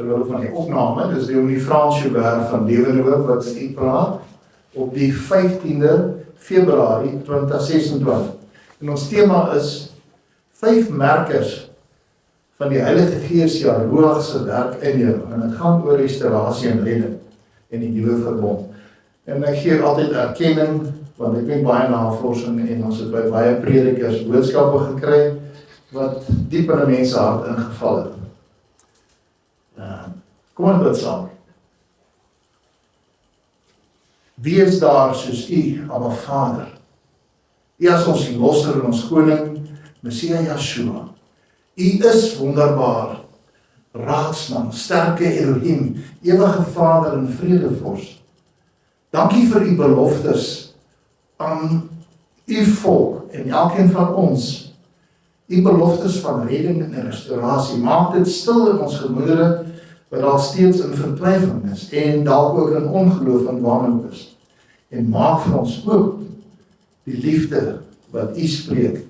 terwyl van die opname, dis die Frans Joubert van Leeuwenhoek wat met u praat, op die 15de Februarie 2026. En ons tema is 5 merkers van die Heilige Gees Ruach se werk in jou. En dit gaan oor restaurasie en redding in die nuwe verbond. En ek gee altyd erkenning, want ek het baie navorsing en ons het by baie predikers boodskappe gekry wat diep in 'n mens se hart ingeval het. Kom ons bid saam. Wie is daar soos U, Abba Vader? U as ons losser en ons koning, Messia Yeshua. U is wonderbaar, raadsman, sterke Elohim, ewige Vader en vredevors. Dankie vir U beloftes aan U volk en elkeen van ons. U beloftes van redding en restaurasie. Maak dit stil in ons gemoedere, wat al steeds in vertwyfeling is en dalk ook in ongeloof en wanhoop is. En maak vir ons ook die liefde wat U spreek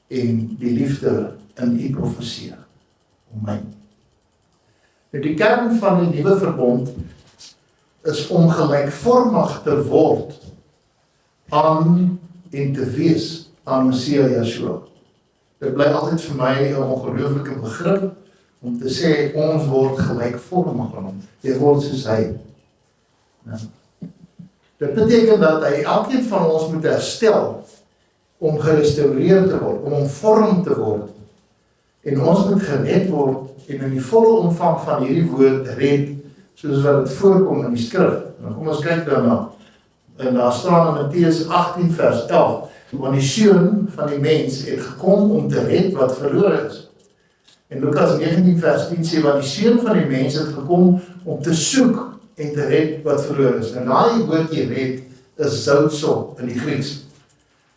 en die liefde in U profeseer. Amen. Nou die kern van die nuwe verbond is om gelykvormig te word aan en te wees aan Messia Yeshua. Dit bly altyd vir my 'n ongelooflike begrip om te sê ons word gelykvormig aan hom. Jy word soos hy. Ja. Dit beteken dat hy elkeen van ons moet herstel om gerestaureer te word, om omvorm te word. En ons moet gered word en in die volle omvang van hierdie woord red, soos wat dit voorkom in die skrif. Nou kom ons kyk daarna. En daar staan in Matteus 18 vers 11, want die seun van die mens het gekom om te red wat verlore is. En Lukas 19 vers 10 sê, want die seun van die mens het gekom om te soek en te red wat verlore is. En daai woordjie red is zoutso in die Grieks.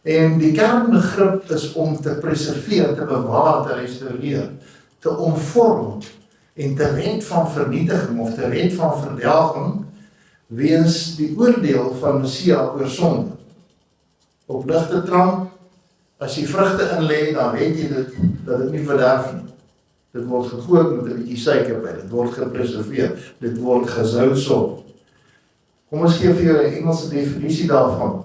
En die kernbegrip is om te preserveer, te bewaar, te restaureer, te omvorm en te red van vernietiging of te red van verdelging weens die oordeel van Messia oor sonde. Op ligte tram, as jy vrugte inlê, dan weet jy dit, dat dit nie verderf nie. Dit word gekook met 'n bietjie suiker by, dit word gepreserveer, dit word gezoutso. Kom ons gee vir jou 'n Engelse definisie daarvan.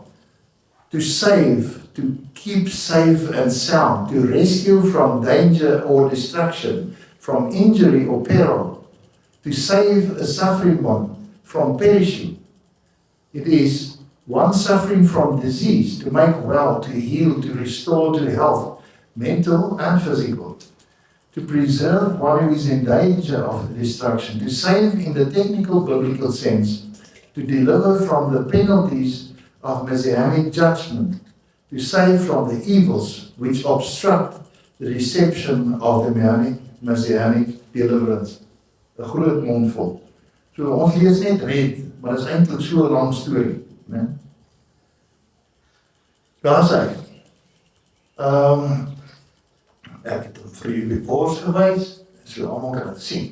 To save, to keep safe and sound, to rescue from danger or destruction, from injury or peril, to save a suffering one from perishing. It is one suffering from disease, to make well, to heal, to restore to health, mental and physical. To preserve one who is in danger of destruction, to save in the technical biblical sense, to deliver from the penalties of messianic judgment, to save from the evils which obstruct the reception of the messianic deliverance. 'n Groot mondvol. So ons lees net red, maar dit is eintlik so 'n lang storie, né? Daar sê ek het hom vir julle bors gewys, so almal kan dit sien.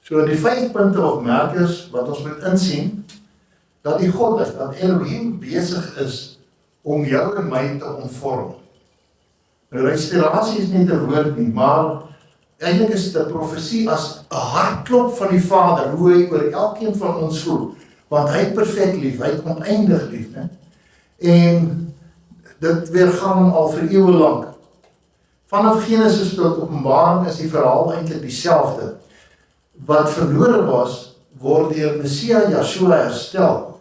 So die 5 punte of merkers wat ons moet insien, dat die God is, dat Elohim besig is om jou en my te omvorm. Nou restaurasie is nie 'n woord nie, maar eintlik is dit 'n profesie as 'n hartklop van die Vader, hoe hy oor elkeen van ons voel, want hy het perfek lief, hy het oneindig lief, né? En dit weergaan hom al vir eeue lank. Vanaf Genesis tot Openbaring is die verhaal eintlik dieselfde. Wat verlore was, word deur Messia Yeshua herstel.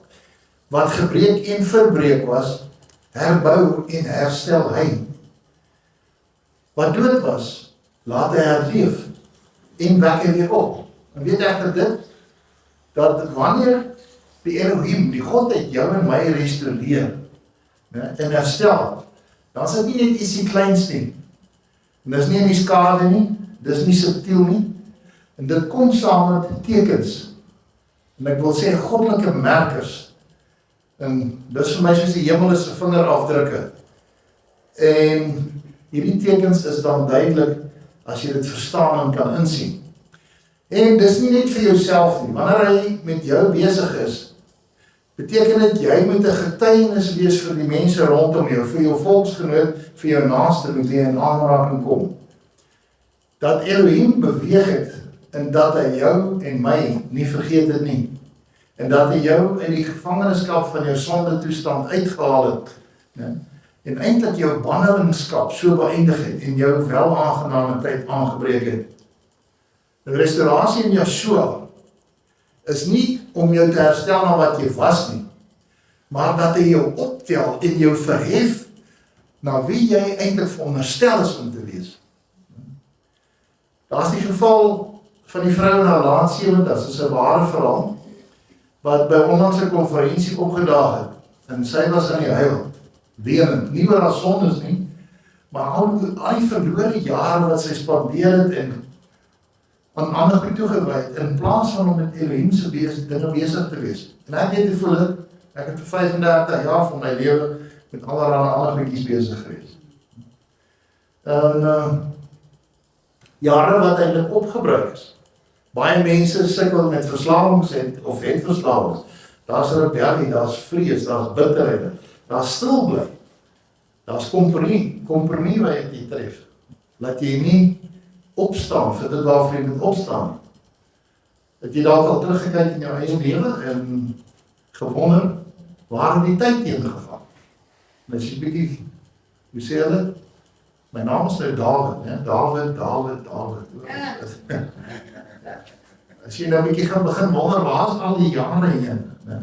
Wat gebreek en verbreek was, herbou en herstel hy. Wat dood was, laat hy herleef en wek hy weer op. En weet ek dit? Dat wanneer die Elohim, die Godheid jou en my restoreer, en herstel, dan is dit nie net ietsie kleins nie. En dis nie in die skade nie, dis nie subtiel nie, en dit kom saam met tekens, en ek wil sê goddelike merkers, en dis vir my soos die hemel is 'n vingerafdrukke, en hierdie tekens is dan duidelik, as jy dit verstaan en kan insien. En dis nie net vir jouself nie, wanneer hy met jou besig is, beteken dit jy moet 'n getuienis wees vir die mense rondom jou, vir jou volksgenoot, vir jou naaste met wie jy in aanraking kom. Dat Elohim beweeg het en dat hy jou en my nie vergeet het nie. En dat hy jou in die gevangenskap van jou sonde toestand uitgehaal het. Ne? En eintlik jou bandelingskap so beëindig het en jou welaangename tyd aangebreek het. Die restaurasie in Yeshua is nie om jou te herstel na wat jy was nie, maar dat hy jou optel en jou verhef na wie jy eintlik veronderstel is om te wees. Daar is die geval van die vrou in haar laat 70's, is 'n ware verhaal, wat by onlangs 'n konferensie opgedaag het, en sy was in die huil, wenend, nie oor haar sondes nie, maar al die verlore jare wat sy spandeer het en aan ander goed toegewy het, in plaas van om met Elohim se dinge besig te wees. En ek weet hoe voel het, ek het vir 35 jaar van my lewe met allerlei ander goedjies besig gewees. En jare wat eintlik opgebruik is. Baie mense sukkel met verslawings of het verslawings. Daar's rebellie, daar's vrees, daar's bitterheid, daar's stil bly. Daar's kompromie wat jy tref. Laat jy nie opstaan vir dit waarvoor jy moet opstaan. Het jy dalk al teruggekyk in jou eie lewe en gewonder, waar het die tyd tegengeval? En as jy bietjie, hoe sê hulle? My naam is nou David, né? David. As jy nou bietjie gaan begin wonder, waar is al die jare heen, né?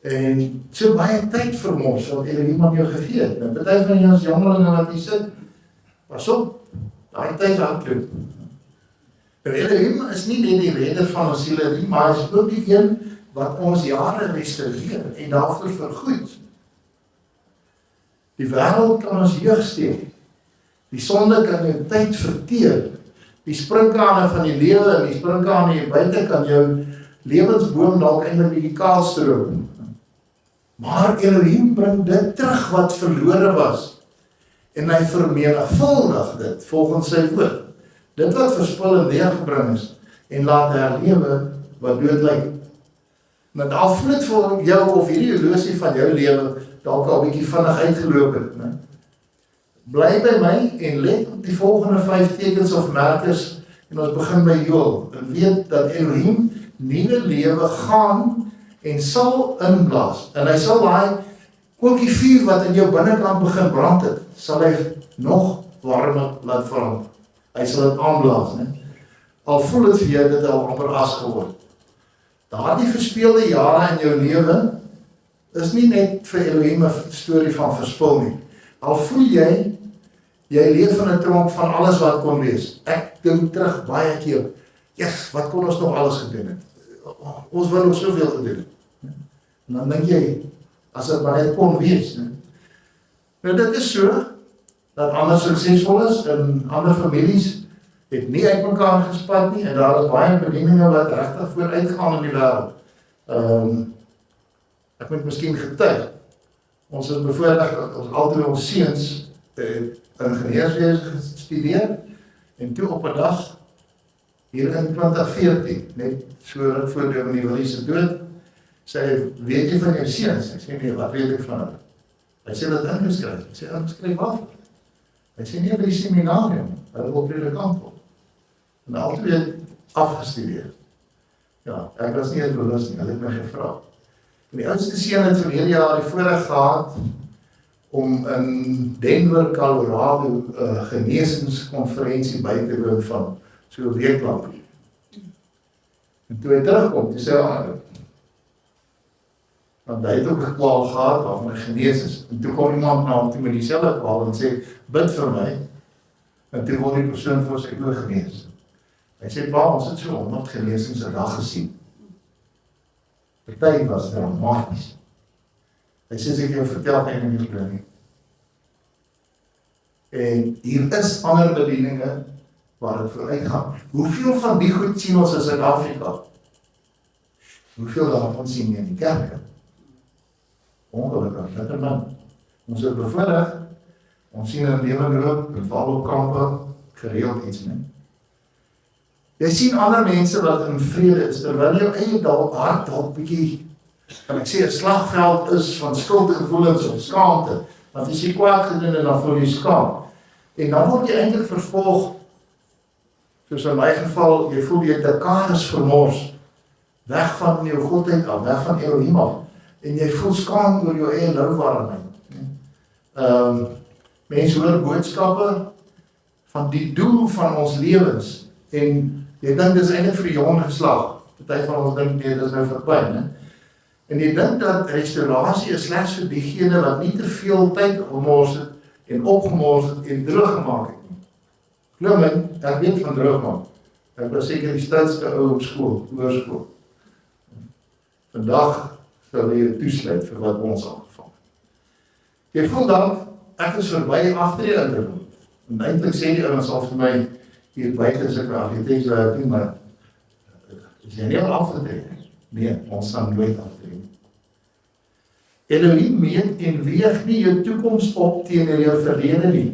En so baie tyd vermors wat Elohim aan jou gegee het. En party van jou as jongelinge wat hier sit, pas op, daai tyd hardloop. Elohim is nie net die redder van ons siele nie, maar hy is ook die een wat ons jare restoreer en daarvoor vergoed. Die wêreld kan ons jeug steel. Die sonde kan jou tyd verteer. Die sprinkane van die lewe en die sprinkane hier buite kan jou lewensboom dalk eintlik bietjie kaal stroop. Maar Elohim bring dit terug wat verlore was. En hy vermenigvuldig dit volgens sy woord. Dit wat verspil en weergebring is en laat herlewe wat dood lyk. Nou daar voel dit vir jou of hierdie horlosie van jou lewe dalk al bietjie vinnig uitgeloop het, né? Bly by my en let op die volgende 5 tekens of merkers en ons begin by Joel en weet dat Elohim nuwe lewe gaan en sal inblaas en hy sal daai koekie vuur wat in jou binnekant begin brand het, sal hy nog warmer laat verbrand. Hy sal dit aanblaas, né? Al voel dit vir jou dit al amper as geword. Daardie verspeelde jare in jou lewe is nie net vir Elohim 'n storie van verspil nie. Al voel jy leef van 'n tronk van alles wat kon wees. Ek dink terug baie keer, yes, wat kon ons nog alles gedoen het? Ons wil nog soveel gedoen het. En dan dink jy, as dit maar net kon wees. Nou dit is so, dat ander suksesvol is, en ander families het nie uit mekaar gespat nie, en daar is baie bedieninge wat regtig vooruit gaan in die wêreld. Ek moet miskien getuig. Ons het bevoorreg dat ons altyd ons seuns ingenieurswese gestudeer en toe op 'n dag hier in 2014, net so ruk voor Dominee Willie se dood, sê hy, weet jy van jou seuns? Ek sê nee, wat weet ek van hulle? Hy sê dat ingeskryf. Ek sê ingeskryf af. Hy sê nee by die seminarium, hulle wil predikant word. En altyd afgestudeer. Ja, ek was nie eens bewus nie, hulle het my gevra. En die oudste seun het verlede jaar die voorreg gehad om in Denver, Colorado, genesingskonferensie by te woon van so 'n week lank. En toe hy terugkom, toe sê hy, want hy het ook 'n kwaal gehad waarvan hy genees is. En toe kom iemand na hom toe met dieselfde kwaal en sê, bid vir my. En toe word die persoon vir sy oog genees. Hy sê, pa, ons het so 100 genesings 'n dag gesien. Party was dramaties. Hy sê, ek jou vertel ek nie glo nie. En hier is ander bedieninge waar het vooruit gaan. Hoeveel van die goed sien ons in Suid-Afrika? Hoeveel daarvan sien jy in die kerke? Ongelukkig, dit is man. Ons het bevoorreg, ons sien in Leeuwenhoek, in Valhoekkampe, gereeld iets, nie? Jy sien ander mense wat in vrede is, terwyl jou eie hart dalk bietjie, kan ek sê, 'n slagveld is van skuldgevoelens of skaamte, want as jy kwaad gedoen en dan voel jy skaam, en dan word jy eintlik vervolg Soos in my geval, jy voel jy dekades vermors, weg van jou godheid af, weg van Elohim af, en jy voel skaam oor jou eie louwarmheid. Mense hoor boodskappe van die doel van ons lewens, en jy dink dis eintlik vir die jong geslag, party van ons dink nee, dis nou verby, né? En jy dink dat restaurasie is slegs vir diegene wat nie te veel tyd gemors het, en opgemors het, en drooggemaak het nie. Glo my, ek weet van droogmaak. Ek was seker die stoutste ou op skool, hoërskool. Vandag sal jy toesluit vir wat ons aangevang het. Jy voel dan, ek is verby agter die interview. En eintlik sê die ouens al vir my, hier buite is ek wel, jy denk so, maar is jy nie al afgetrek? Nee, ons gaan nooit aftrek. Elohim meet en weeg nie jou toekoms op teenoor jou verlede nie.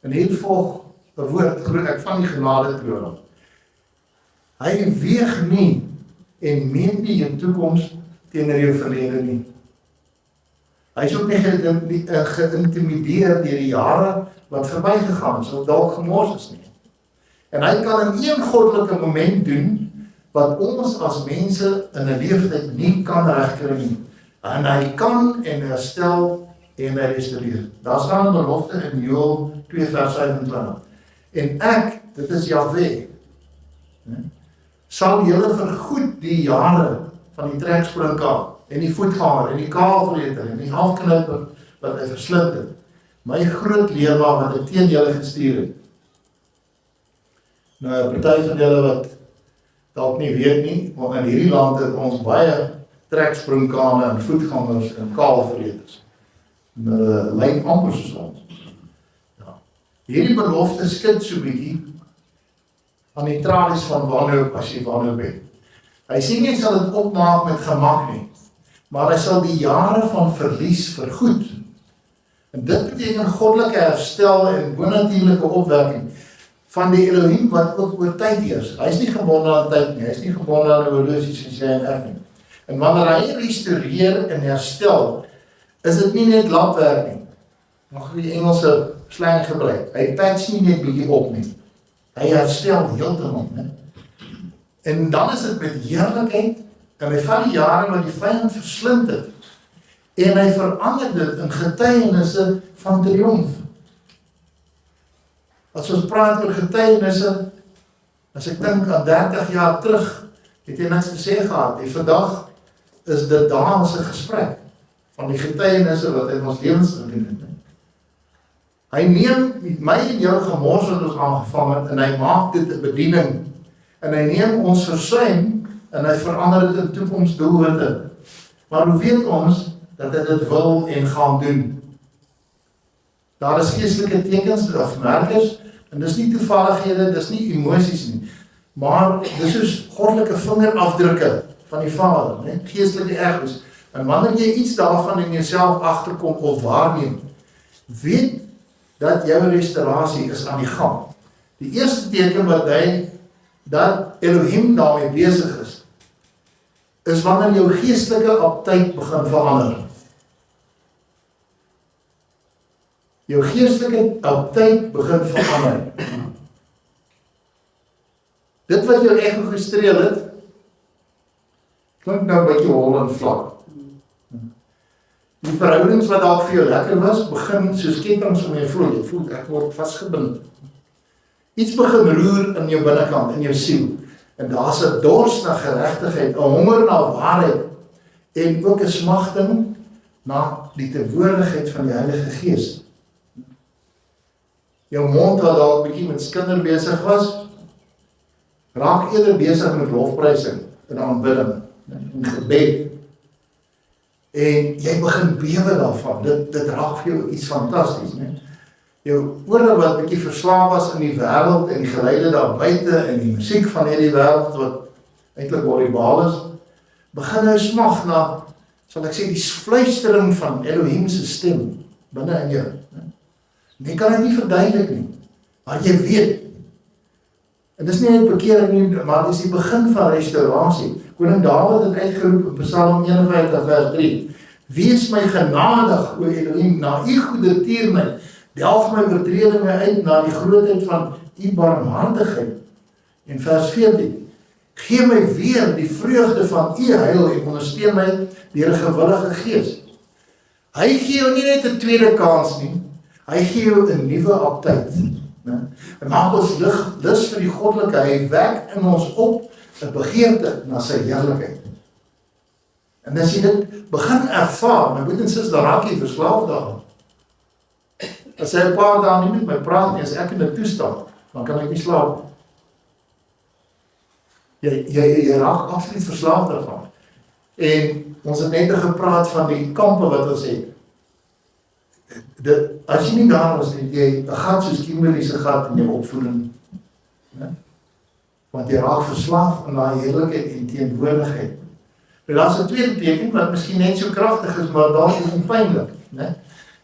En hier volg 'n woord, groet ek van die genade troon. Hy weeg nie en meet nie jou toekoms teenoor jou verlede nie. Hy is ook nie geïntimideer deur die jare wat verbygegaan is, of dalk gemors is nie. En hy kan in een goddelike moment doen, wat ons as mense in 'n leeftyd nie kan regkry nie. En hy kan en herstel en restoreer. Daar staan 'n belofte in Joël 2:25. En ek, dit is Jahwe, sal julle vergoed die jare van die trekspringkaal, en die voetganger, en die kaalvreter, en die halfknipper wat hy verslind het. My groot leermaag wat ek teen julle gestuur het. Nou, 'n party van julle wat dalk nie weet nie, maar in hierdie land het ons baie trekspringkane en voetgangers en kaalvreters. Lyk amper soos ons. Ja. Hierdie belofte skud so bietjie aan die tralies van wanhoop as jy wanhoop het. Hy sê nie sal dit opmaak met gemak nie, maar hy sal die jare van verlies vergoed. En dit beteken goddelike herstel en bonatuurlike opwekking van die Elohim wat ook oor tyd heers. Hy is nie gebonde aan tyd nie, hy is nie gebonde aan horlosies soos jy en ek nie. En wanneer hy restoreer en herstel, is dit nie net lapwerk nie. Mag die Engelse slang gebruik. Hy patch nie net bietjie op nie. Hy herstel heeltemal, né? En dan is dit met heerlikheid, en hy vat die jare wat die vyand verslind het, en hy verander dit in getuienisse van triomf. As ons praat oor getuienisse, as ek dink aan 30 jaar terug, het jy niks gesê gehad, en vandag is dit daagse gesprek, van die getuienisse wat hy ons lewens gedoen het. Hy neem my en jou gemors wat ons aangevang het, en hy maak dit 'n bediening, en hy neem ons versuim, en hy verander dit in toekomsdoelwitte. Maar hoe weet ons, dat hy dit wil en gaan doen? Daar is geestelike tekens of merkers, en dis nie toevallighede, dis nie emosies nie, maar dis soos goddelike vingerafdrukke van die Vader, né? Geestelike erfenis. En wanneer jy iets daarvan in jouself agterkom of waarneem, weet dat jou restaurasie is aan die gang. Die eerste teken wat hy, dat Elohim daarmee besig is wanneer jou geestelike aptyd begin verander. Jou geestelike aptyd begin verander. Dit wat jou ego gestreel het, klink nou 'n bietjie hol en vlak. Die verhoudings wat dalk vir jou lekker was, begin soos kettinge om jou vloei. Jy voel, ek word vasgebind. Iets begin roer in jou binnekant, in jou siel. En daar's 'n dors na geregtigheid, 'n honger na waarheid, en ook 'n smagting na die teenwoordigheid van die Heilige Gees. Jou mond wat dalk 'n bietjie met skinder besig was, raak eerder besig met lofprysing en aanbidding en gebed. En jy begin bewe daarvan. Dit raak vir jou iets fantasties, né? Jou ore wat bietjie verslaaf was in die wêreld en die geluide daar buite en die musiek van hierdie wêreld wat eintlik horribaal is, begin nou smag na, sal ek sê, die fluistering van Elohim se stem binne in jou. Jy kan dit nie verduidelik nie, maar jy weet. En dis nie net bekering nie, maar dis die begin van restaurasie. Koning Dawid het uitgeroep in Psalm 51 vers 3. Wees my genadig, o Elohim, na u goedertierenheid, Delg my oortredinge uit na die grootheid van u barmhartigheid. En vers 14, gee my weer die vreugde van u heil en ondersteun my deur 'n gewillige gees. Hy gee jou nie net 'n tweede kans nie, hy gee jou 'n nuwe aptyt. Hy maak ons lus vir die goddelike, hy wek in ons op 'n begeerte na sy heerlikheid. En as jy dit begin ervaar, my broer en sis, dan raak jy verslaaf daaraan. As hy 'n paar dae nie met my praat nie, as ek in 'n toestand, dan kan ek nie slaap. Jy raak absoluut verslaaf daarvan. En ons het net gepraat van die kampe wat ons het. As jy nie daar was, het jy 'n gat soos Kimberley se gat in jou opvoeding. Want jy raak verslaaf aan daai heerlikheid en teenwoordigheid. En daar's 'n tweede teken wat miskien net so kragtig is, maar dalk is pynlik, né?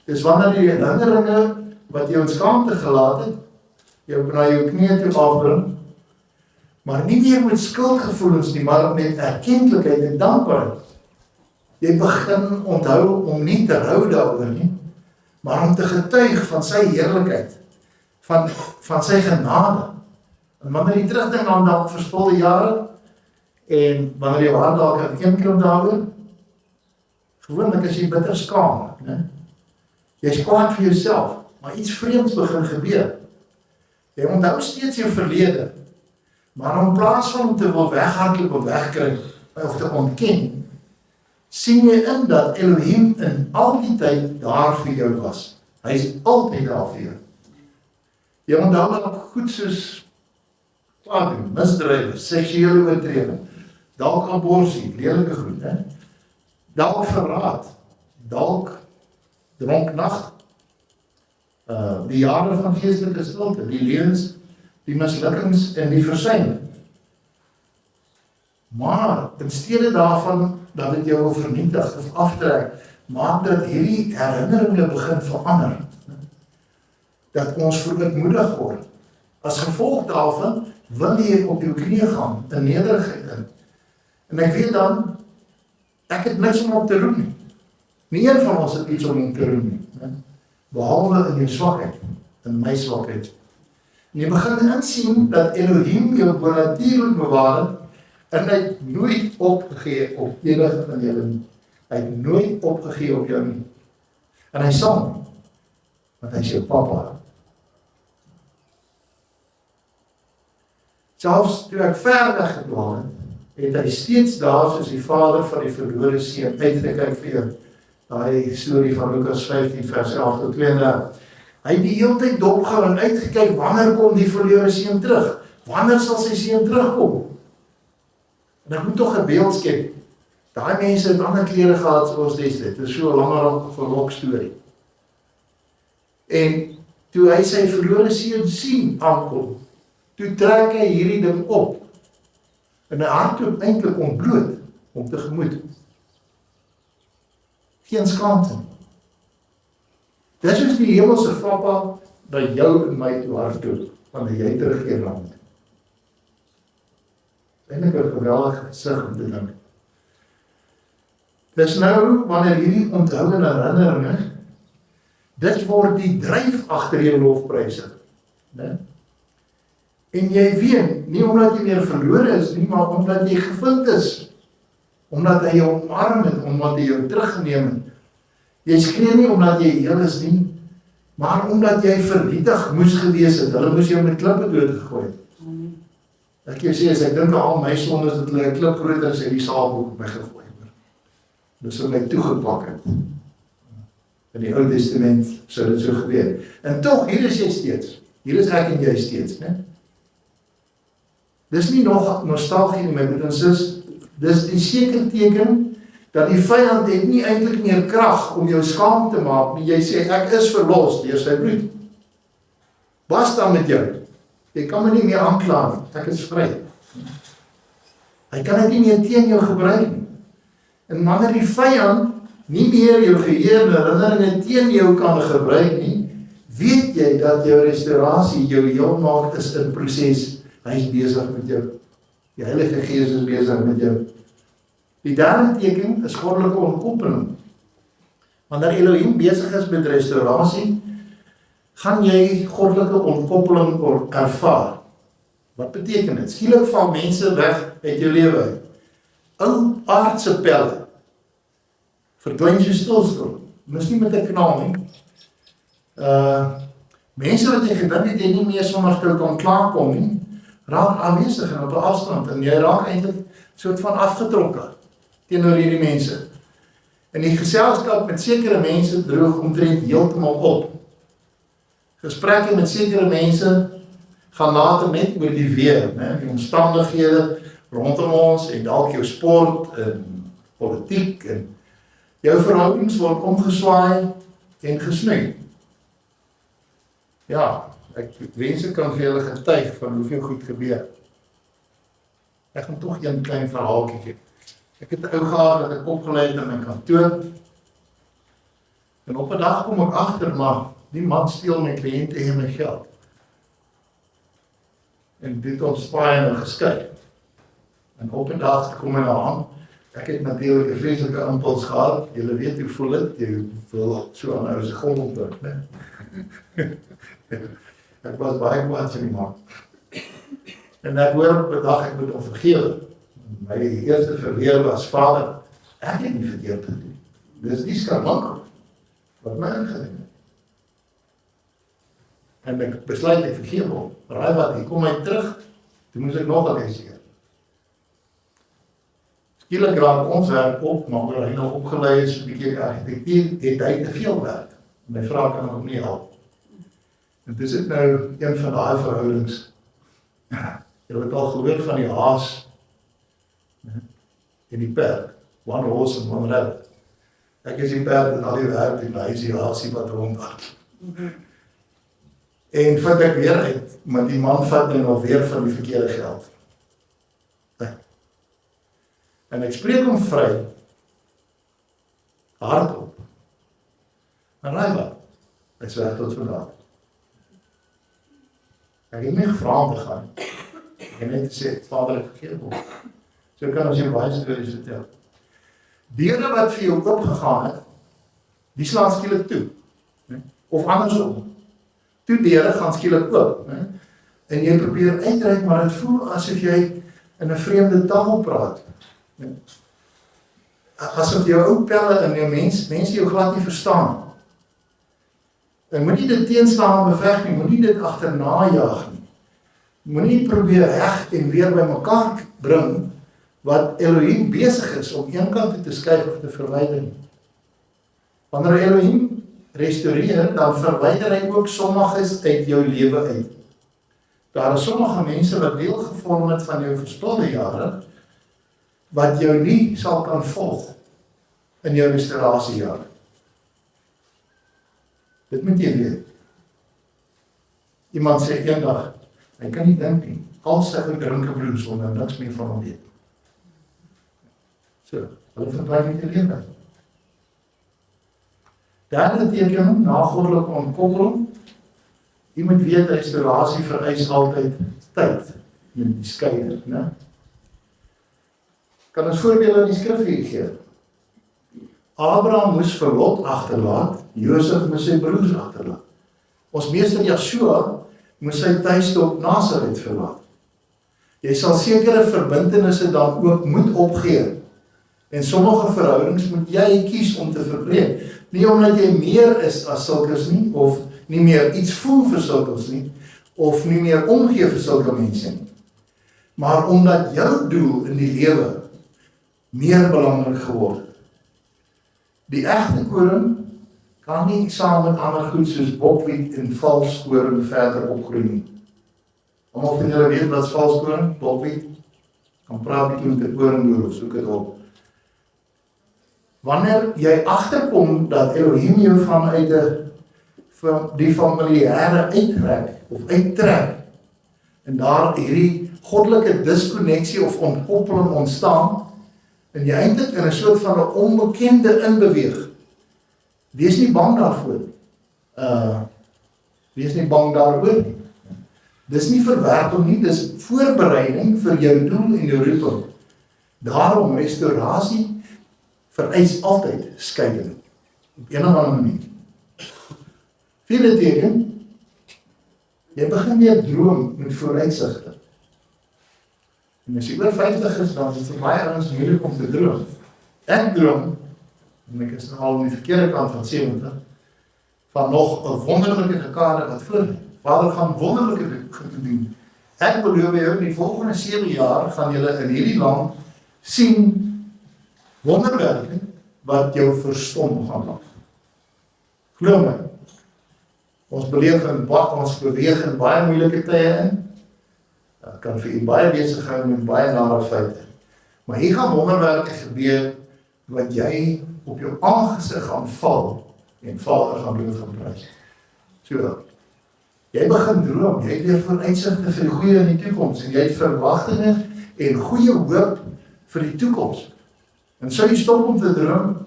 Dis wanneer die herinneringe wat jou in skaamte gelaat het, jou na jou knieë toe afbring, maar nie meer met skuldgevoelens nie, maar met erkenklikheid en dankbaarheid. Jy begin onthou om nie te hou daaroor nie, maar om te getuig van sy heerlikheid, van sy genade. En wanneer jy terugdink aan dalk verspilde jare, en wanneer jy hart dalk uiteenklim daaroor, gewoonlik as jy bitter skaam, né? Jy's kwaad vir jouself, maar iets vreemds begin gebeur. Jy onthou steeds jou verlede, maar in plaas van om te wil weghardloop of wegkry, of te ontken, sien jy in dat Elohim in al die tyd daar vir jou was. Hy is altyd daar vir jou. Jy onthou dat goed soos misdrywe, seksuele oortreding, dalk aborsie, lelike goed, hè? Dalk verraad, dalk dronknag, die jare van geestelike stilte, die leuns, die mislukkings en die versuim. Maar in steede daarvan dat dit jou wil vernietig of aftrek, maak dat hierdie herinneringe begin verander. Dat ons verootmoedig word. As gevolg daarvan wil jy op jou knieë gaan, in nederigheid in. En ek weet dan, ek het niks om op te roem nie. Nie een van ons het iets om te roem nie. Behalwe in jou swakheid, in my swakheid. En jy begin insien dat Elohim jou bonatuurlik bewaar en hy het nooit opgegee op enige van julle nie. Hy het nooit opgegee op jou nie. En hy sal nie, want hy is jou papa. Selfs toe ek ver weggedwaal het hy steeds daar soos die vader van die verlore seun uitgekyk vir jou. Daai storie van Lukas 15 vers 11 tot 32. Hy het die hele tyd dopgehou en uitgekyk, wanneer kom die verlore seun terug? Wanneer sal sy seun terugkom? En ek moet tog 'n beeld skep. Daai mense het ander klere gehad soos destyds. Dit is so 'n langer verlok storie. En toe hy sy verlore seun sien aankom, toe trek hy hierdie ding op. En hy hardloop eintlik ontbloot om tegemoet. Geen skaamte. Dis soos die hemelse Papa by jou en my toe hardloop, wanneer jy terugkeer na hom. Eintlik 'n geweldige gesig om te dink. Dis nou, wanneer hierdie onthou en herinneringe, dit word die dryf agter jou lofpryse. Né? En jy weet, nie omdat jy meer verlore is nie, maar omdat jy gevind is. Omdat hy jou omarm het, omdat hy jou teruggeneem het. Jy skree nie omdat jy heel is nie, maar omdat jy vernietig moes gewees het. Hulle moes jou met klippe doodgegooi het. Ek jou sê, as ek dink aan al my sondes, dat hulle 'n klip groter as die saalboek op my gegooi het. Dus hulle my toegepak het. In die Ou Testament sou dit so gebeur. En tog, hier is jy steeds. Hier is ek en jy steeds, né? Dis nie nog nostalgie nie, my broer en sis. Dis die seker teken dat die vyand het nie eintlik meer krag om jou skaam te maak nie. Jy sê, ek is verlos deur sy bloed. Basta met jou. Jy kan my nie meer aankla nie. Ek is vry. Hy kan dit nie meer teen jou gebruik nie. En wanneer die vyand nie meer jou geheue en herinneringe teen jou kan gebruik nie, weet jy dat jou restaurasie, jou heelmaak is in proses. Hy is besig met jou. Die Heilige Gees is besig met jou. Die derde teken is goddelike ontkoppeling. Wanneer Elohim besig is met restaurasie, gaan jy goddelike ontkoppeling ervaar. Wat beteken dit? Skielik val mense weg uit jou lewe uit. Ou aardse pelle verdwyn so stilstil. Mis nie met 'n knal nie. Mense wat jy gedink het jy nie meer sommer stil kan klaarkom nie, raak aanwesig en op 'n afstand en jy raak eintlik soort van afgetrokke teenoor hierdie mense. En die geselskap met sekere mense droog omtrent heeltemal op. Gesprekke met sekere mense gaan later net oor die weer, die omstandighede rondom ons en dalk jou sport en politiek en jou verhoudings word omgeswaai en gesny. Ja, ek wens ek kan vir julle getuig van hoeveel goed gebeur. Ek gaan tog een klein verhaaltjie gee. Ek het 'n ou gehad wat ek opgelei het in my kantoor. En op 'n dag kom ek agter, maar die man steel my kliënte en my geld. En dit ons baie nou geskei. En op 'n dag kom hy na aan. Ek het natuurlik 'n vreeslike impuls gehad. Julle weet hoe voel dit? Jy wil so aan ou se grond druk, né? Ek was baie kwaad vir die man. En ek hoor op 'n dag ek moet hom vergewe. My eerste verweer was: Vader, ek het nie verkeerd gedoen. Dis die skarmak wat my ingeneem het. En ek besluit ek vergewe hom. Raai wat, ek kom my terug, toe moes ek nog 'n les leer. Skielik raak ons werk op, maar omdat hy nou opgelei is, 'n bietjie argitektuur, het hy te veel werk. En my vrou kan hom nie help. En dis dit nou een van daai verhoudings. Jy het al gehoor van die haas en die perd. One horse and one rabbit. Ek is die perd en al die werk en hy is die haasie wat rondhard. En vat ek weer uit, maar die man vat nou nog weer van die verkeerde geld. En ek spreek hom vry, hardop. En raai wat, hy is weg tot vandag. Ek het nie gevra om te gaan. Ek het net gesê, Vader, ek vergeef hom. So kan ons jou baie stories vertel. Deure wat vir jou oopgegaan het, die slaan skielik toe. Of andersom. Toe deure gaan skielik oop. En jy probeer uitreik, maar het voel asof jy in 'n vreemde taal praat. Asof jou ou pelle en jou mense jou glad nie verstaan. En moet nie dit teenstaan en beveg nie, moet nie dit agterna jaag nie. Moet nie probeer heg en weer by mekaar bring wat Elohim besig is om een kant toe te skuif of te verwyder nie. Wanneer Elohim restoreer, dan verwyder hy ook sommiges uit jou lewe uit. Daar is sommige mense wat deel gevorm het van jou verspilde jare, wat jou nie sal kan volg in jou restaurasiejare. Dit moet jy weet. Iemand sê eendag, hy kan nie dink nie, al sy ou drinkebroers wil nou niks meer van hom weet. So, hulle verdwyn met die lewe. Derde teken, na goddelike ontkoppeling, jy moet weet, restaurasie vereis altyd tyd, met die skeier, né? Kan ons voorbeelde in die skrif hier gee? Abraham moes vir Lot agterlaat, Josef moes sy broers agterlaat. Ons meester Yeshua moes sy tuiste op Nasaret verlaat. Jy sal sekere verbintenisse dan ook moet opgee. En sommige verhoudings moet jy kies om te verbreek. Nie omdat jy meer is as sulkes nie, of nie meer iets voel vir sulkes nie, of nie meer omgee vir sulke mense nie. Maar omdat jou doel in die lewe meer belangrik geword het. Die egte koring kan nie saam met ander goed soos bokwiet en valskoring verder opgroei nie. Almal van julle weet wat valskoring, bokwiet, kan praat nie met 'n koringboer of soek dit op. Wanneer jy agterkom dat Elohim jou vanuit die familiêre uittrek, en daar hierdie goddelike diskonneksie of ontkoppeling ontstaan, en jy eintlik in 'n soort van 'n onbekende inbeweeg. Wees nie bang daarvoor. Wees nie bang daaroor nie. Dis nie verwerping nie, dis voorbereiding vir jou doel en jou roeping. Daarom restaurasie vereis altyd skeiding. Op een of ander manier. Vierde teken, Jy begin weer droom met vooruitsigte. En as jy oor 50 is, dan is dit vir baie ouens moeilik om te droom. Ek droom, en ek is al aan die verkeerde kant van 70, van nog 'n wonderlike dekade wat voor lê. Vader gaan wonderlike goed doen. Ek beloof jou, in die volgende 7 jaar gaan julle in hierdie land sien wonderwerke wat jou verstom gaan maak. Glo my. Ons beweeg in baie moeilike tye in. Dat kan vir u baie besig hou met baie nare feite. Maar hier gaan wonderwerke gebeur wat jy op jou aangesig gaan val en Vader gaan doen van prys. So, jy begin droom, jy het weer vooruitsigte vir die goeie in die toekoms en jy het verwagtinge en goeie hoop vir die toekoms. En sou jy stop om te droom,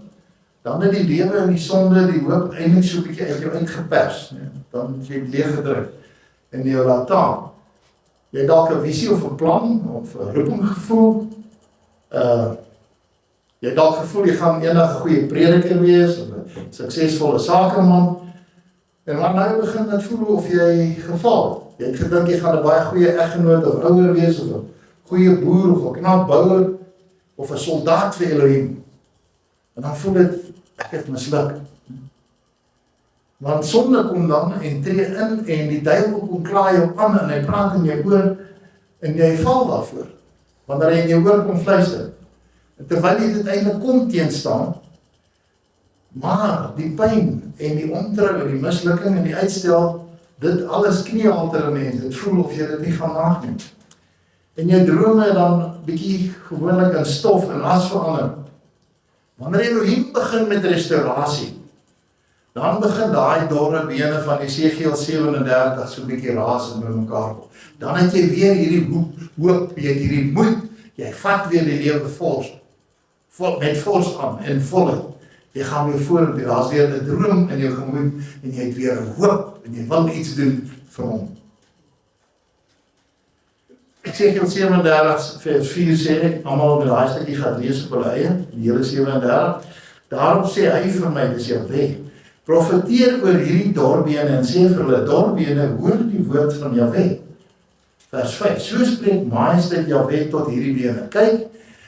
dan het die lewe en die sonde die hoop eintlik so 'n bietjie uit jou uitgepers. Nee? Dan het jy leeggedruk en jy laat taan. Jy het dalk 'n visie of 'n plan of 'n roeping gevoel. Jy het dalk gevoel jy gaan eendag 'n goeie prediker wees of 'n suksesvolle sakeman. En maar nou begin dit voel of jy gefaal. Jy het gedink jy gaan 'n baie goeie eggenoot of ouer wees of 'n goeie boer of 'n knap bouer of 'n soldaat vir Elohim. En dan voel dit ek het misluk. Want sonde kom dan en tree in en die duiwel kom klaar jou aan en hy praat in jou oor en jy val daarvoor. Wanneer hy in jou oor kom fluister. Terwyl jy dit eintlik kom teenstaan, maar die pyn en die ontrou en die mislukking en die uitstel, dit alles kniehalter in mens, dit voel of jy dit nie gaan maak nie. En jou drome dan bietjie gewoonlik in stof en as verander. Wanneer Elohim begin met restaurasie, dan begin daai dorre bene van Esegiel 37 so 'n bietjie raas en bymekaar kom. Dan het jy weer hierdie hoop, jy het hierdie moed, jy vat weer die lewe met fors aan en volheid. Jy gaan weer vorentoe, daar's weer 'n droom in jou gemoed en jy het weer 'n hoop en jy wil iets doen vir hom. Esegiel 37 vers 4 sê, almal met daai stukkie gaan lees op hulle eie, die hele 37. Daarom sê hy vir my, dis Jahwe, profeteer oor hierdie dorbene en sê vir hulle, dorbene, hoor die woord van Jahwe. Vers 5, so spreek Majesteit Jahwe tot hierdie bene. Kyk,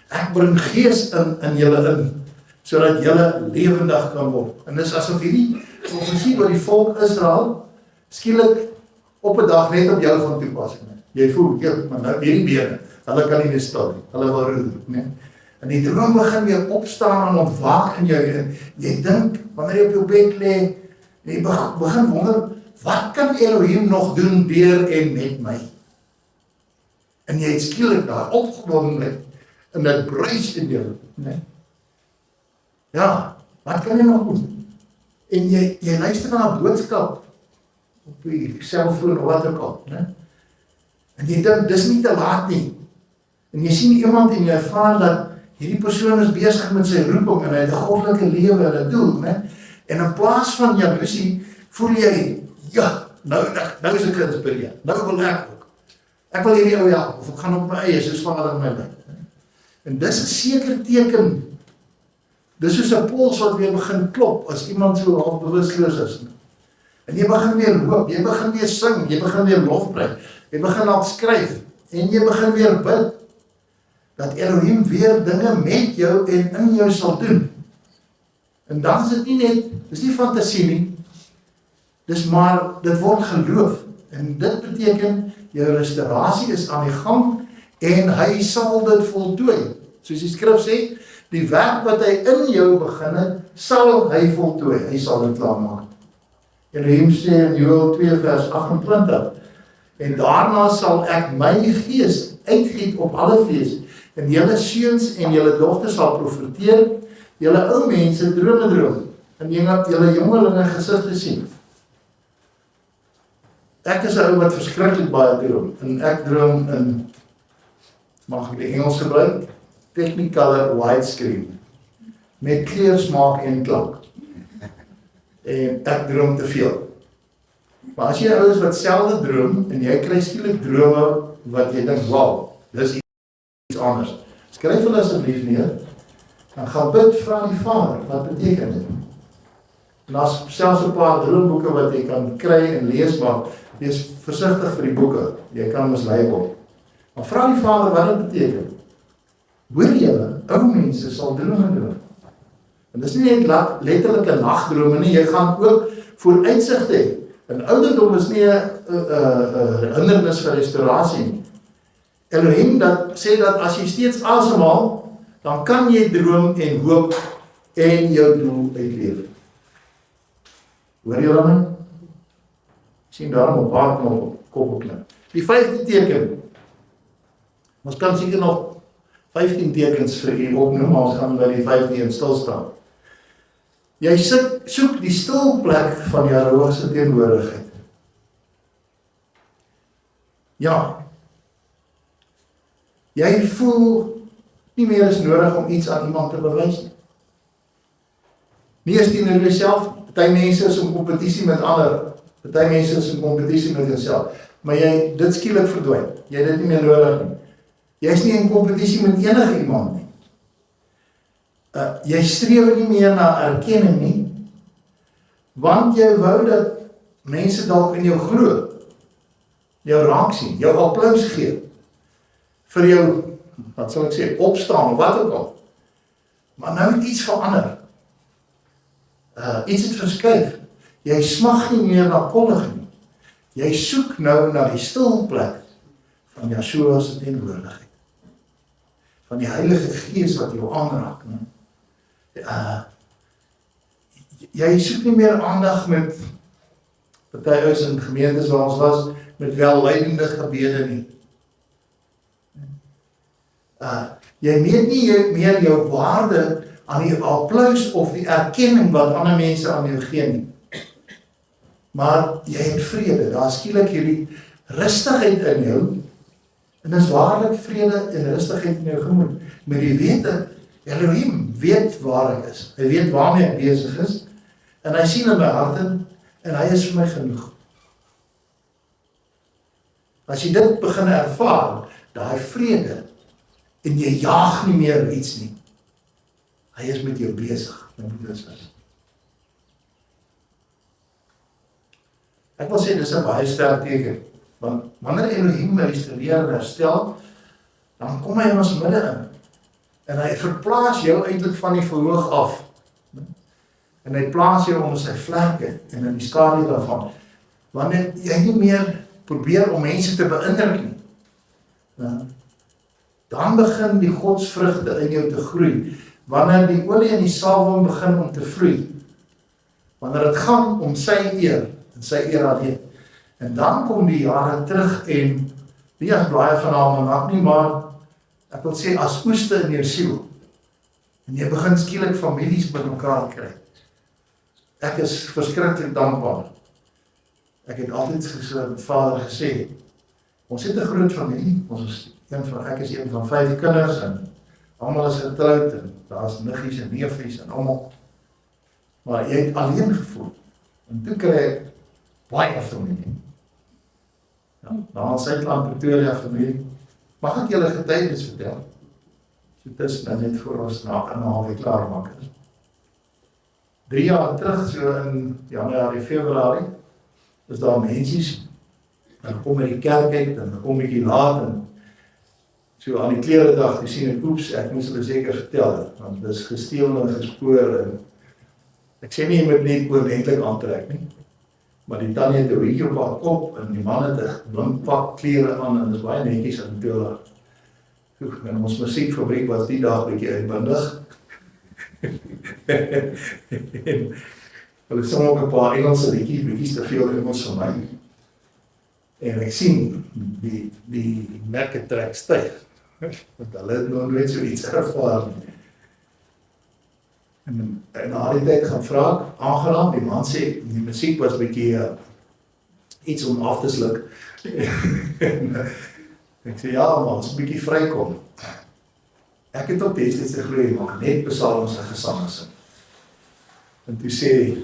ek bring gees in julle in, sodat julle lewendig kan word. En dis asof hierdie profesie oor die volk Israel skielik op 'n dag net op jou van toepassing. Jy voel, maar nou hierdie bene, hulle kan nie meer stil nie, hulle wil roer, nee. En die droom begin weer opstaan en ontwaak in jou, en jy dink, wanneer jy op jou bed lê, en jy begin wonder, wat kan Elohim nog doen deur en met my? En jy het skielik daar opgewonde, en dit bruis in jou, nee. Ja, wat kan jy nog doen? En jy luister na 'n boodskap, op die selfoon of wat ook al, nee. En jy dink, dis nie te laat nie. En jy sien iemand en jy ervaar dat hierdie persoon is besig met sy roeping en hy het 'n goddelike lewe en 'n doel, né? En in plaas van jaloesie, voel jy, ja, nou is ek geïnspireerd. Nou wil ek ook. Ek wil hierdie ou help, of ek gaan op my eie, soos Vader in my lewe. En dis 'n seker teken. Dis soos 'n pols wat weer begin klop, as iemand so half bewusteloos is. En jy begin weer hoop, jy begin weer sing, jy begin weer lofprys. Jy begin al skryf, en jy begin weer bid, dat Elohim weer dinge met jou en in jou sal doen. En dan is dit nie net, dis nie fantasie nie, dis maar, dit word geloof, en dit beteken, jou restaurasie is aan die gang, en hy sal dit voltooi. Soos die skrif sê, die werk wat hy in jou begin het, sal hy voltooi, hy sal dit klaarmaak. Elohim sê in Joël 2 vers 28, en daarna sal ek my gees uitgiet op alle vlees, en julle seuns en julle dogters sal profeteer, julle ou mense drome droom, en julle jongelinge gesigte sien. Ek is 'n ou wat verskriklik baie droom, en ek droom in, mag ek die Engels gebruik, Technicolor widescreen, met kleur, smaak en klank. En ek droom te veel. Maar as jy ou is wat selde droom, en jy kry skielik drome, wat jy dink, wow, dis iets anders. Skryf hulle asseblief neer, en gaan bid, vra die Vader, wat beteken dit? En daar's selfs 'n paar droomboeke wat jy kan kry en lees, maar wees versigtig vir die boeke, jy kan mislei word. Maar vra die Vader wat dit beteken. Hoor julle, ou mense sal drome droom. En dis nie net letterlike nagdrome nie, jy gaan ook vooruitsigte hê. En ouderdom is nie 'n hindernis vir restaurasie nie. Elohim sê dat as jy steeds asemhaal, dan kan jy droom en hoop en jou doel uitleef. Hoor julle my? Sien daarom 'n paar kop op knip. Die 5de teken. Ons kan seker nog 15 tekens vir u opnoem, maar ons gaan by die 5de stil staan. Jy soek die stil plek van Jahwe se teenwoordigheid. Ja. Jy voel nie meer is nodig om iets aan iemand te bewys nie. Nie eens teenoor jouself. Party mense is in kompetisie met ander. Party mense is in kompetisie met jouself. Maar dit skielik verdwyn. Jy het dit nie meer nodig nie. Jy is nie in kompetisie met enige iemand nie. Jy streef nie meer na erkenning nie, want jy wou dat mense dalk in jou glo, jou raak sien, jou applaus gee, vir jou, wat sal ek sê, opstaan, of wat ook al. Maar nou het iets verander. Iets het verskuif. Jy smag nie meer na kollig nie. Jy soek nou na die stil plek van Yeshua se teenwoordigheid. Van die Heilige Gees wat jou aanraak. Jy soek nie meer aandag met party ouens in gemeentes waar ons was, met welluidende gebede nie. Jy meet nie meer jou waarde aan die applaus of die erkenning wat ander mense aan jou gee nie. Maar jy het vrede, daar is skielik hierdie rustigheid in jou, en is waarlik vrede en rustigheid in jou gemoed, met die wete, Elohim weet waar ek is, hy weet waarmee ek besig is, en hy sien in my hart in, en hy is vir my genoeg. As jy dit begin ervaar, daai vrede, en jy jaag nie meer iets nie, hy is met jou besig, Ek wil sê, dis 'n baie sterk teken, want wanneer Elohim restoreer en herstel, dan kom hy in ons midde in, en hy verplaas jou eintlik van die verhoog af, en hy plaas jou onder sy vlerke, en in die skadu daarvan, wanneer jy nie meer probeer om mense te beïndruk nie, dan begin die godsvrugte in jou te groei, wanneer die olie en die salwing begin om te vloei, wanneer het gaan om sy eer, en sy eer alleen, en dan kom die jare terug en, nie as blaaie van almanak nie, maar, ek wil sê, as oeste in jou siel, en jy begin skielik families met mekaar kry. Ek is verskriklik dankbaar. Ek het altyd met Vader gesê, ons het 'n groot familie, ek is een van 5 kinders, en almal is getroud, en daar is niggies en neefies, en almal, maar jy het alleen gevoel, en toe kry ek baie familie. Ja, daar in Suid-Land Pretoria familie, mag ek julle getuienis vertel? So dit is net voor ons na 'n halwe klaar maak is. 3 jaar terug, so in Januarie, Februarie, is daar mensies, dan kom in die kerk uit, en dan kom bietjie laat, en so aan die kleredag, die sien ek, oeps, ek moes hulle seker vertel, want dit is gesteel en gespoor, en ek sê nie, jy moet net oordentlik aantrek nie, maar die tannie het 'n hoedjie op haar kop, en die man het 'n blink pak klere aan, en dit is baie netjies in Pretoria. En ons musiekfabriek was die dag bietjie uitbundig. En hulle sing ook 'n paar Engelse liedjies, bietjies te veel Engels vir my. En ek sien die merke trek styf, want hulle het nog nooit so iets ervaar. En na die tyd gaan vra, aangenaam, die man sê, die musiek was bietjie iets om af te sluk. Ek sê, ja, maar ons bietjie vrykom. Ek het op destyds geglo, maar net psalms en gesange sing. En toe sê,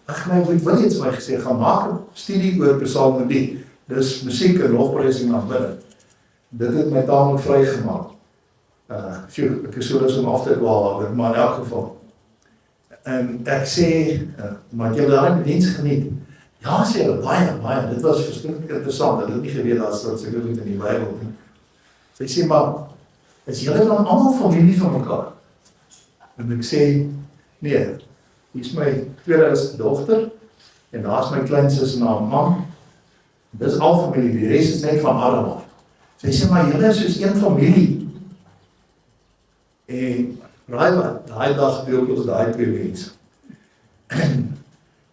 ag my, wil jy iets my gesê, gaan maak 'n studie oor psalm die, dis musiek en lofprysing na binne. Dit het my taamlik vrygemaak. Ek is so lus om af te dwaal, maar in elk geval. En ek sê, maar ek het daar in die diens geniet, Ja, sê hulle, baie, dit was verskriklik interessant, hulle het nie geweet dat dit seker goed in die Bybel nie. Sy sê, maar, is julle dan almal familie van mekaar? En ek sê, nee, hier is my tweede dogter, en daar is my kleinsus en haar man, dis al familie, die rest is net van Adam af. Sy sê, maar julle is soos een familie. En raai wat, daai dag beeld ons daai twee mense. En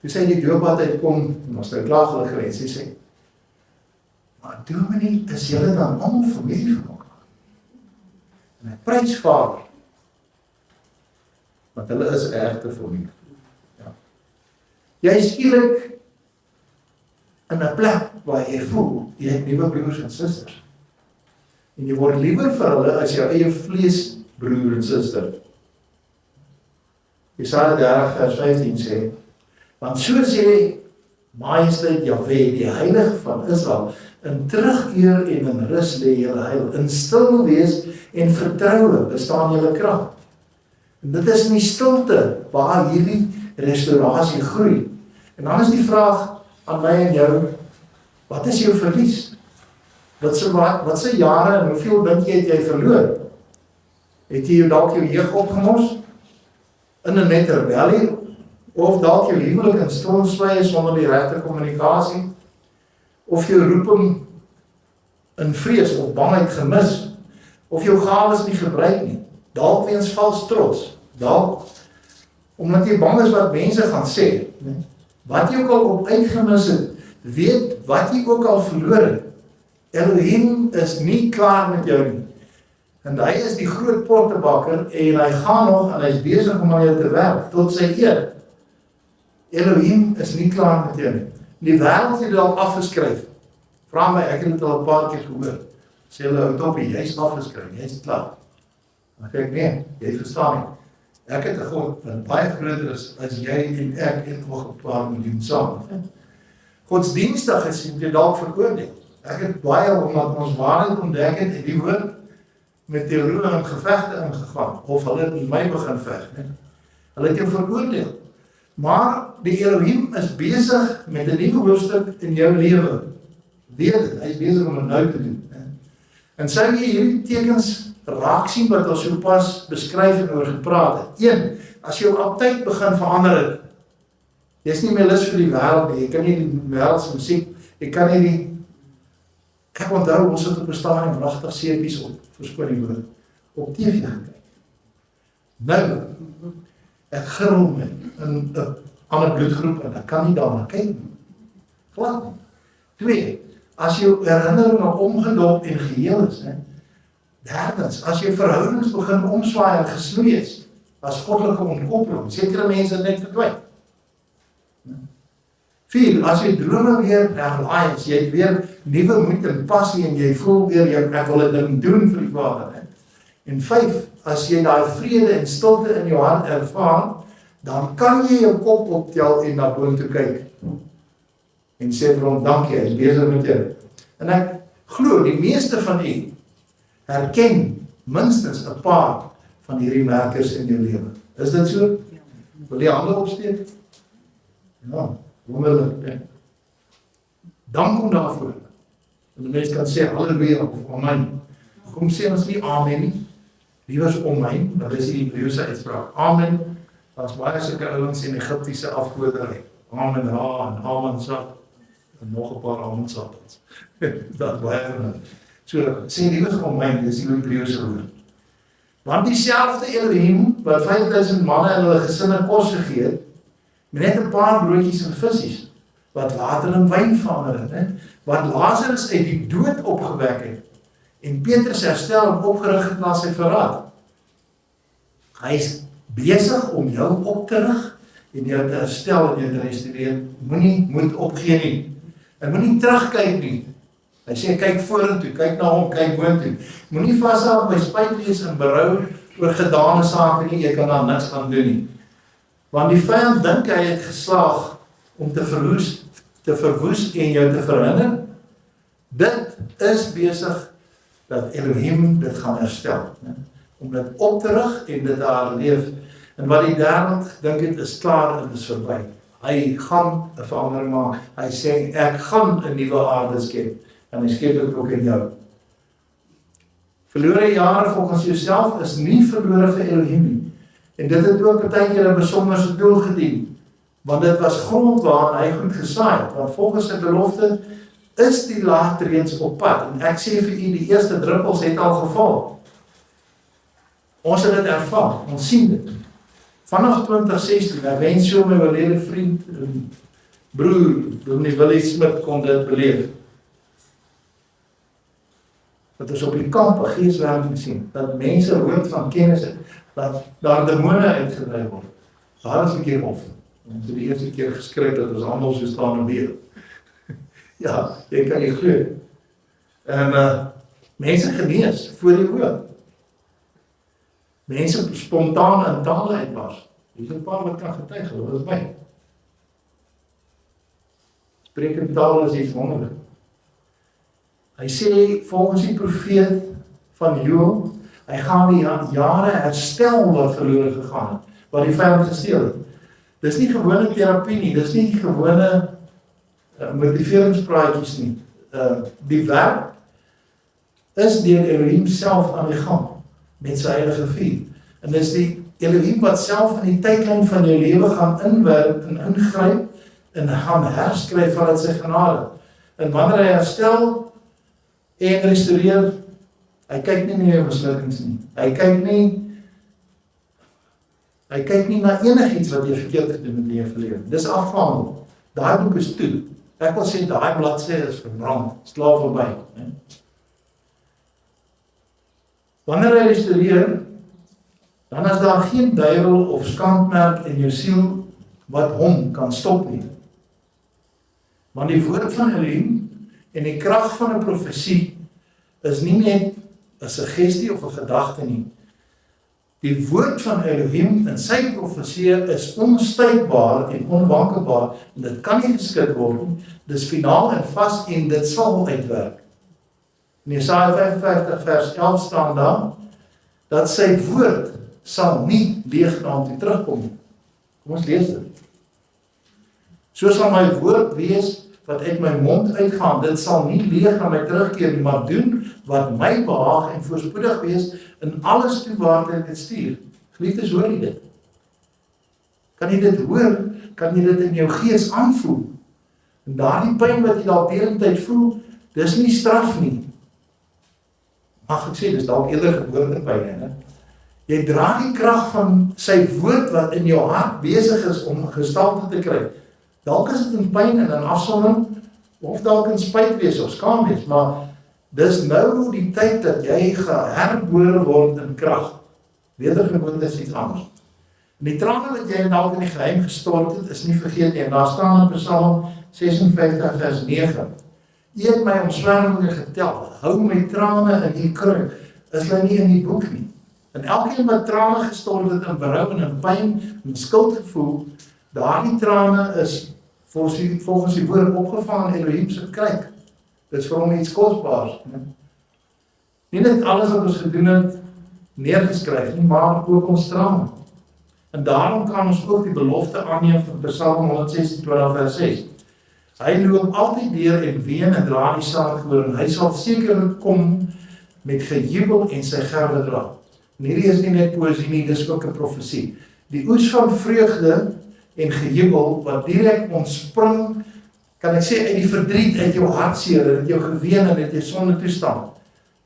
toe sy die doopbad uitkom, en ons nou klaar hulle gewens, sy sê, maar dominee, is julle dan allemaal familie van mekaar? En hy prys Vader, want hulle is egte familie. Ja. Jy is skielik in 'n plek waar jy voel, jy het nuwe broers en susters. En jy word liewer vir hulle as jou eie vleesbroer en suster. Jesaja 30 vers 15 sê, want so sê Majesteit Jahwe, die Heilige van Israel, in terugkeer en in rus lê julle heil, in stil wees en vertroue bestaan julle krag. En dit is in die stilte waar hierdie restaurasie groei. En dan is die vraag aan my en jou, wat is jou verlies? Wat se jare en hoeveel dink jy het jy verloor? Het jy dalk jou jeug opgemos? In 'n net rebellie? Of dalk jou huwelik in stilswye sonder die regte kommunikasie? Of jou roeping in vrees of bangheid gemis? Of jou gawes nie gebruik nie? Dalk weens vals trots? Dalk omdat jy bang is wat mense gaan sê? Nee? Wat jy ook al op uitgemis het, weet wat jy ook al verloor het. Elohim is nie klaar met jou nie. En hy is die groot pottebakker en hy gaan nog en hy is besig om aan jou te werk tot sy eer. Elohim is nie klaar met jou nie. Die wêreld het dit al afgeskryf. Vra my, ek het dit al 'n paar keer gehoor. Sê hulle, Toppie, jy is afgeskryf, jy is klaar. Dan sê ek, nee, jy verstaan nie. Ek het 'n God wat baie groter is as jy en ek en nog 'n paar miljoen saam. Godsdienstig is jy dalk veroordeel. Ek het baie omdat ons waarheid ontdek het en die woord met teorieë en gevegte ingegaan, of hulle het met my begin veg. Hulle het jou veroordeel. Maar die Elohim is besig met 'n nuwe hoofstuk in jou lewe. Weet dit, hy is besig om dit nou te doen. En sou jy hierdie tekens raak sien wat ons sopas beskryf en oor gepraat het. 1. As jou aptyt begin verander het, jy is nie meer lus vir die wêreld nie, jy kan nie die wêreldse musiek, jy kan nie die, ek onthou, ons het op 'n stadium regtig seepies op, verskoning woord, op TV gekyk. Nou, ek gril my in 'n ander bloedgroep en ek kan nie daarna kyk nie. Glad nie. 2. As jou herinneringe omgedop en geheel is, hè. 3. As jou verhoudings begin omswaai en gesnoei is, as goddelike ontkoppeling, sekere mense net verdwyn. 4. As jy drome weer herlaai is, jy het weer nuwe moed en passie en jy voel weer, ek wil 'n ding doen vir die Vader. Hè. En 5. As jy daai vrede en stilte in jou hart ervaar, dan kan jy jou kop optel en na boontoe kyk. En sê vir hom, dankie, hy is besig met jou. En ek glo, die meeste van u herken minstens 'n paar van hierdie merkers in jou lewe. Is dit so? Wil jy hande opsteek? Ja, wonderlik. Dank hom daarvoor. En die mens kan sê, halleluja, of amen. Kom sê ons nie amen nie. Liewers amen, dat is die Hebreëse uitspraak. Amen, dat is baie sulke ouens in Egiptiese afgoderry. Amen, ra, en amen, sat. En nog 'n paar amen, sat. Dat is baie van hulle. So, sê liewers amen, dis die Hebreëse woord. Want dieselfde Elohim, wat 5000 manne en hulle gesinne kos gegee het, met net 'n paar broodjies en visies, wat water in wyn verander het, wat Lazarus uit die dood opgewek het, en Petrus herstel en opgerig het na sy verraad. Hy is besig om jou op te rig, en jou te herstel en jou te restaureer. Moenie moed opgee nie, en moenie terugkyk nie. Hy sê, kyk vorentoe, kyk na hom, kyk boontoe. Moenie vashou by spyt wees en berou oor gedane sake nie, jy kan daar niks aan doen nie. Want die vyand dink hy het geslaag om te verwoes en jou te verhinder. Dit is besig dat Elohim dit gaan herstel. Om dit op te rig en dit te herleef. En wat die wêreld dink het is klaar en is verby. Hy gaan 'n verandering maak. Hy sê, ek gaan 'n nuwe aarde skep, en hy skep dit ook in jou. Verlore jare volgens jouself is nie verlore vir Elohim nie. En dit het ook partykeer 'n besonderse doel gedien, want dit was grond waarin hy goed gesaai het, want volgens sy belofte is die laatreeds op pad. En ek sê vir u, die eerste druppels het al geval. Ons het dit ervaar, ons sien dit. Vanaf 2016, ek wens so my oorlede vriend en broer, Dominee Willie Smit, kon dit beleef. Dat ons op die kamp 'n geeswerking sien, dat mense woord van kennis het, dat daar demone uitgedryf word. Daar is 'n keer of. Ons het die eerste keer geskryf dat ons almal so staan en weer. Ja, jy kan nie glo. En mense genees voor die oë. Mense spontaan in tale uitbars. Hier is 'n paar wat kan getuig, dat is my. Spreek in tale is iets wonderlik. Hy sê, volgens die profeet van Joël, hy gaan die jare herstel wat verlore gegaan het, wat die vyand gesteel het. Dis nie gewone terapie nie, dis nie gewone motiveringspraatjies nie. Die werk is deur Elohim self aan die gang, met sy heilige vuur. En dis die Elohim wat self in die tydlyn van jou lewe gaan inwerk en ingryp, en gaan herskryf vanuit sy genade. En wanneer hy herstel en restoreer, hy kyk nie na jou mislukkings nie. Hy kyk nie na enigiets wat jy verkeerd gedoen het in jou verlede. Dis afgehandel. Daai boek is toe. Ek wil sê, daai bladsy is verbrand, slaaf verby. Wanneer hy restoreer, dan is daar geen duiwel of skandmerk in jou siel wat hom kan stop nie. Want die woord van Elohim en die krag van 'n profesie is nie net 'n suggestie of 'n gedagte nie. Die woord van Elohim en sy profesie is onstuitbaar en onwankelbaar, en dit kan nie geskit word nie. Dis finaal en vas en dit sal uitwerk. In Jesaja 55 vers 11 staan daar, dat sy woord sal nie leeg na hom toe terugkom nie. Kom ons lees dit. So sal my woord wees wat uit my mond uitgaan, dit sal nie leeg na my terugkeer nie, maar doen wat my behaag en voorspoedig wees in alles toe waar ek dit stuur. Geliefdes, hoor jy dit? Kan jy dit hoor? Kan jy dit in jou gees aanvoel? En daardie pyn wat jy dalk derentyd voel, dis nie straf nie. Mag ek sê, dis dalk eerder geboortepyn, hè? Jy dra die krag van sy woord wat in jou hart besig is om gestalte te kry. Dalk is dit in pyn en in afsondering, of dalk in spyt wees of skaam wees, maar dis nou die tyd dat jy geherbore word in krag. Wedergeboorte is iets anders. En die trane wat jy dalk in die geheim gestort het, is nie vergeet nie. En daar staan in Psalm 56 vers 9. U het my omswervinge getel, hou my trane in die kruik, is hulle nie in die boek nie. En elkeen wat trane gestort het in berou en in pyn en skuldgevoel, daardie trane is volgens die woord opgevang in Elohim se kruik. Dit is vir hom iets kosbaars. Nie net alles wat ons gedoen het neergeskryf nie, maar ook ons trane. En daarom kan ons ook die belofte aanneem van Psalm 126 vers 6. Hy loop altyd deur en ween en dra die saadkoor, en hy sal sekerlik kom met gejubel en sy gerwe dra. En hierdie is nie net poesie nie, dis ook 'n profesie. Die oes van vreugde en gejubel wat direk ontspring, kan ek sê, uit die verdriet, uit jou hartseer, uit jou geween en uit jou sondetoestand.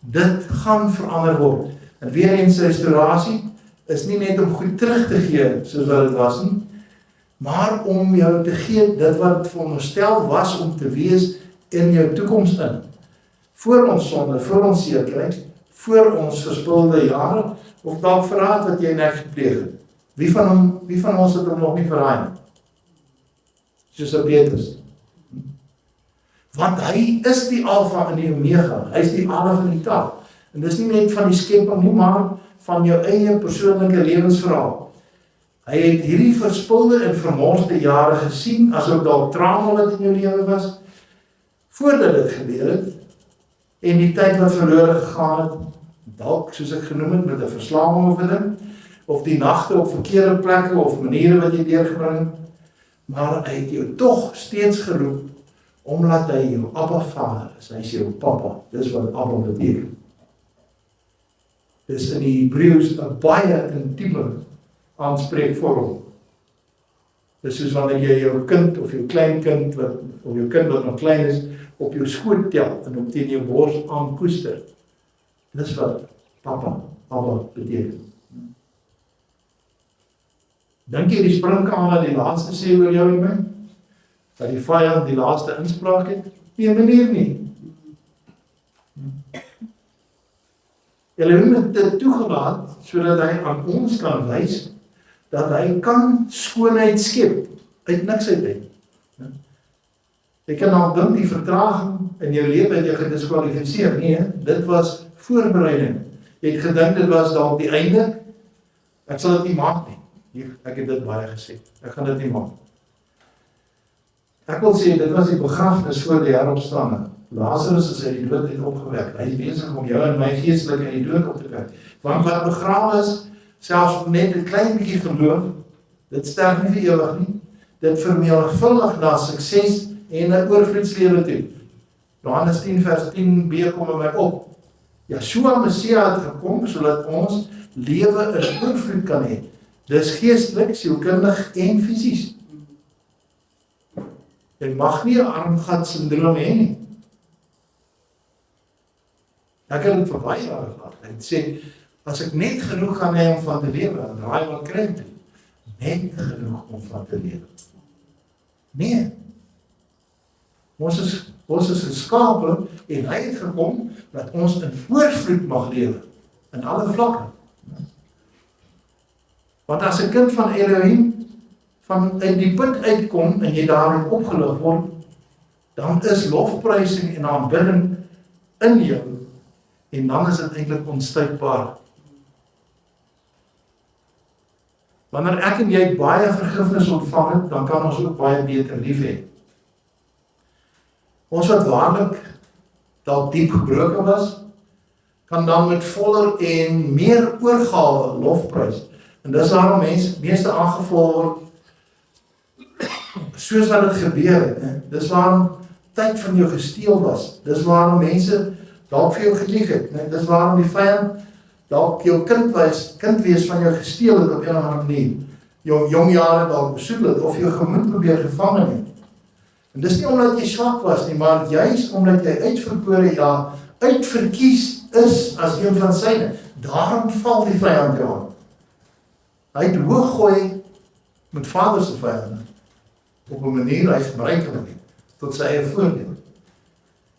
Dit gaan verander word. En weer eens, restaurasie is nie net om goed terug te gee, soos wat het was nie, maar om jou te gee dit wat veronderstel was om te wees in jou toekoms in. Voor ons sonde, voor ons seerkry, voor ons verspilde jare, of dalk verraad wat jy net gepleeg het. Wie van ons het hom nog nie verraai nie? Soos 'n Petrus. Want hy is die Alfa en die Omega, hy is die Alef en die Taf. En dis nie net van die skepping nie, maar van jou eie persoonlike lewensverhaal. Hy het hierdie verspilde en vermorste jare gesien, asook dalk trane wat in jou lewe was, voordat dit gebeur het, en die tyd wat verlore gegaan het, dalk, soos ek genoem het, met 'n verslawing of 'n ding, of die nagte op verkeerde plekke of maniere wat jy deurgebring het. maar hy het jou tog steeds geroep, omdat hy jou Abba Vader is, hy is jou Papa, dis wat Abba beteken. Dis in die Hebreëus 'n baie intieme aanspreekvorm. Dis soos wanneer jy jou kind of jou kleinkind, of jou kind wat nog klein is, op jou skoot tel en hom teen jou bors aankoester. Dis wat Papa, Abba beteken. Dink jy die springkaan die laaste sê oor jou en my? Dat die vyand die laaste inspraak het? Nee, meneer nie. Elohim het dit toegelaat, sodat hy aan ons kan wys, dat hy kan skoonheid skep, uit niks uit. Jy kan al dink die vertraging in jou lewe het jy gediskwalifiseer. Nee, dit was voorbereiding. Jy het gedink dit was dalk die einde. Ek sal dit nie maak nie. Ek het dit baie gesê. Ek gaan dit nie maak. Ek wil sê, dit was die begrafnis voor die heropstanding. Lazarus is uit die dood uit opgewek. Hy is besig om jou en my geestelik uit die dood op te wek. Want wat begrawe is, selfs net 'n klein bietjie geloof, dit sterf nie vir ewig nie. Dit vermenigvuldig na sukses en 'n oorvloedslewe toe. Johannes 10 vers 10b kom by my op. Yeshua Messia het gekom sodat ons lewe in oorvloed kan hê. Dis geestelik, sielkundig en fisies. Jy mag nie 'n armgat syndroom hê nie. Ek het dit vir baie jare gehad. Hy sê, as ek net genoeg gaan hê om van te lewe, dan draai wat kry ek. Net genoeg om van te lewe. Nee. Ons is geskape en hy het gekom dat ons in oorvloed mag lewe. In alle vlakke. Want as 'n kind van Elohim uit die put uitkom en jy daarin opgelig word, dan is lofprysing en aanbidding in jou en dan is dit eintlik onstuitbaar. Wanneer ek en jy baie vergifnis ontvang het, dan kan ons ook baie beter lief hê. Ons wat waarlik dalk diep gebroken was, kan dan met voller en meer oorgawe lofprys. En dis waarom meeste aangeval word, soos wat dit gebeur het. Dis waarom tyd van jou gesteel was. Dis waarom mense dalk vir jou gelieg het. Dis waarom die vyand dalk jou kind wees van jou gesteel het op 'n of ander manier. Jou jong jare dalk besoedel het of jou gemoed probeer gevang het. En dis nie omdat jy swak was nie, maar juist omdat jy uitverkore, ja, uitverkies is as een van syne. Daarom val die vyand jou aan. Hy het hoog gooi met Vader se vyande op 'n manier hy gebruik hulle nie tot sy eie voordeel.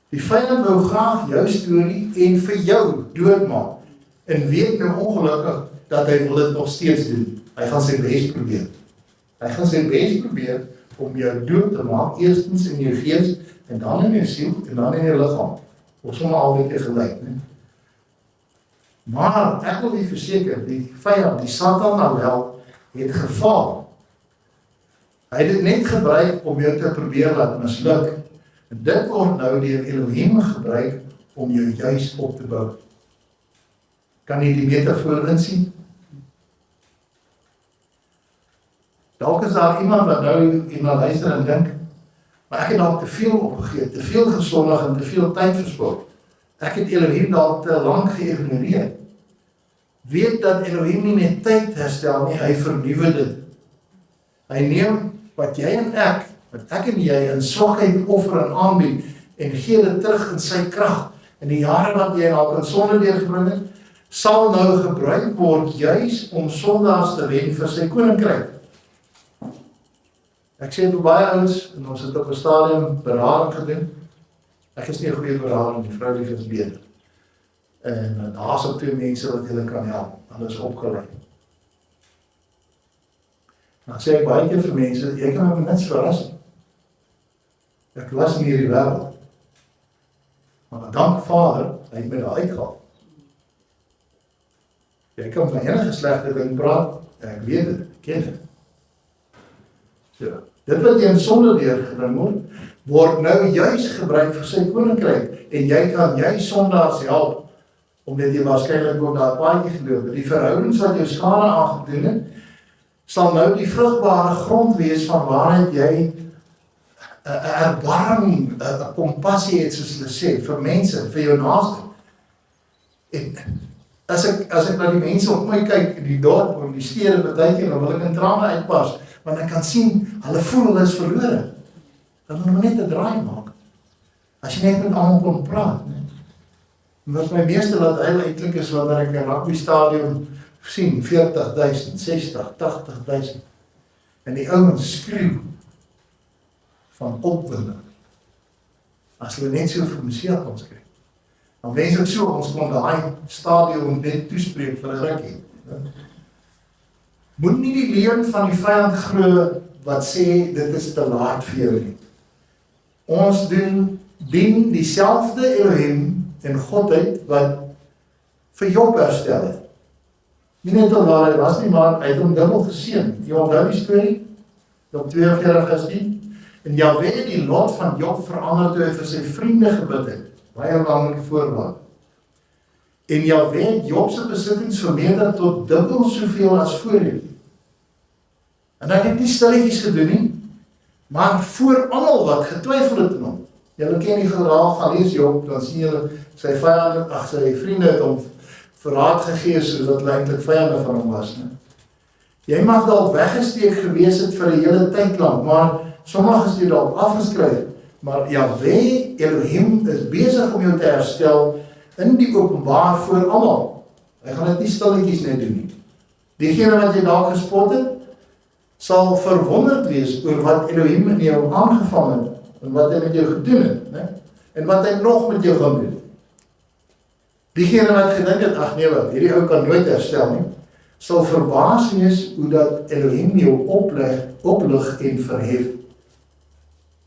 Die vyand wou graag jou storie en vir jou doodmaak en weet nou ongelukkig dat hy wil dit nog steeds doen. Hy gaan sy bes probeer. Hy gaan sy bes probeer om jou dood te maak, eerstens in jou gees en dan in jou siel en dan in jou liggaam. Ons sommer al net gelyk, né? Maar ek wil nie verseker, die vyand, die Satan nou wel, het gefaal. Hy het dit net gebruik om jou te probeer laat misluk. En dit word nou deur Elohim gebruik om jou juis op te bou. Kan jy die metafoor insien? Dalk is daar iemand wat nou na luister en dink, maar ek het dalk te veel opgegee, te veel gesondig en te veel tyd verspil. Ek het Elohim dalk te lank geïgnoreer. Weet dat Elohim nie net tyd herstel nie, hy vernuwe dit. Hy neem wat jy en ek, wat ek en jy in swakheid offer en aanbied, en gee dit terug in sy krag. En die jare wat jy al in sonde deurgebring het, sal nou gebruik word juis om sondaars te wen vir sy koninkryk. Ek sê vir baie ouens, en ons het op 'n stadium berading gedoen. Ek is nie 'n goeie berader, die vrou lief is beter. En daar is ook 2 mense wat julle kan help. Hulle is opgeleid. Nou sê ek baie keer vir mense, jy kan my niks verras. Ek was in hierdie wêreld. Maar dank Vader, hy het my daar uitgehaal. Jy kan van enige slegte ding praat, ek weet dit, ek ken dit. So, dit wat jy in sonde deurgebring word nou juis gebruik vir sy koninkryk, en jy kan juis sondaars help, omdat jy waarskynlik ook daar paadjie geloop het. Die verhoudings wat jou skade aangedoen het, sal nou die vrugbare grond wees van waaruit jy 'n erbarming, 'n kompassie het, soos hulle sê, vir mense, vir jou naaste. En as ek na die mense op my kyk, in die dorp, of die stede partykeer, dan wil ek in trane uitbars, want ek kan sien, hulle voel hulle is verlore. Hulle moet net 'n draai maak. As jy net met almal kon praat, nee. Wat my meeste laat huil eintlik is wanneer ek 'n rugby stadion sien, 40.000, 60, 80.000, en die ouens skreeu van opwinding, as hulle net so vir museer kon skryf. Dan wens ek so, ons kon daai stadion net toespreek vir 'n rukkie. Moet nie die leuen van die vyand glo wat sê dit is te laat vir jou nie. Ons dien dieselfde Elohim en Godheid wat vir Job herstel het. Nie net al waar hy was nie, maar hy het hom dubbel geseën. Jy onthou die storie? Job 42 vers 10. En Jahwe het die lot van Job verander toe hy vir sy vriende gebid het. Baie lank voorwaar. En Jahwe het Job se besittings vermeerder tot dubbel soveel as voorheen. En hy het nie stilletjies gedoen nie, maar voor almal wat getwyfel het in hom. Julle ken die verhaal, gaan lees Job, dan sien julle sy vyande, sy vriende het hom verraad gegee, soos wat hulle eintlik vyande van hom was. Ne? Jy mag dalk weggesteek gewees het vir 'n hele tyd lank, maar sommige is jy dalk afgeskryf, maar Jahwe, Elohim, is besig om jou te herstel in die openbaar voor almal. Hy gaan dit nie stilletjies net doen nie. Diegene wat jy dalk gespot het, sal verwonderd wees oor wat Elohim in jou aangevang het, en wat hy met jou gedoen het, ne? En wat hy nog met jou gaan doen. Diegene wat gedink het, ag nee wat, hierdie ou kan nooit herstel nie, sal verbaas wees hoe dat Elohim jou oplig en verhef.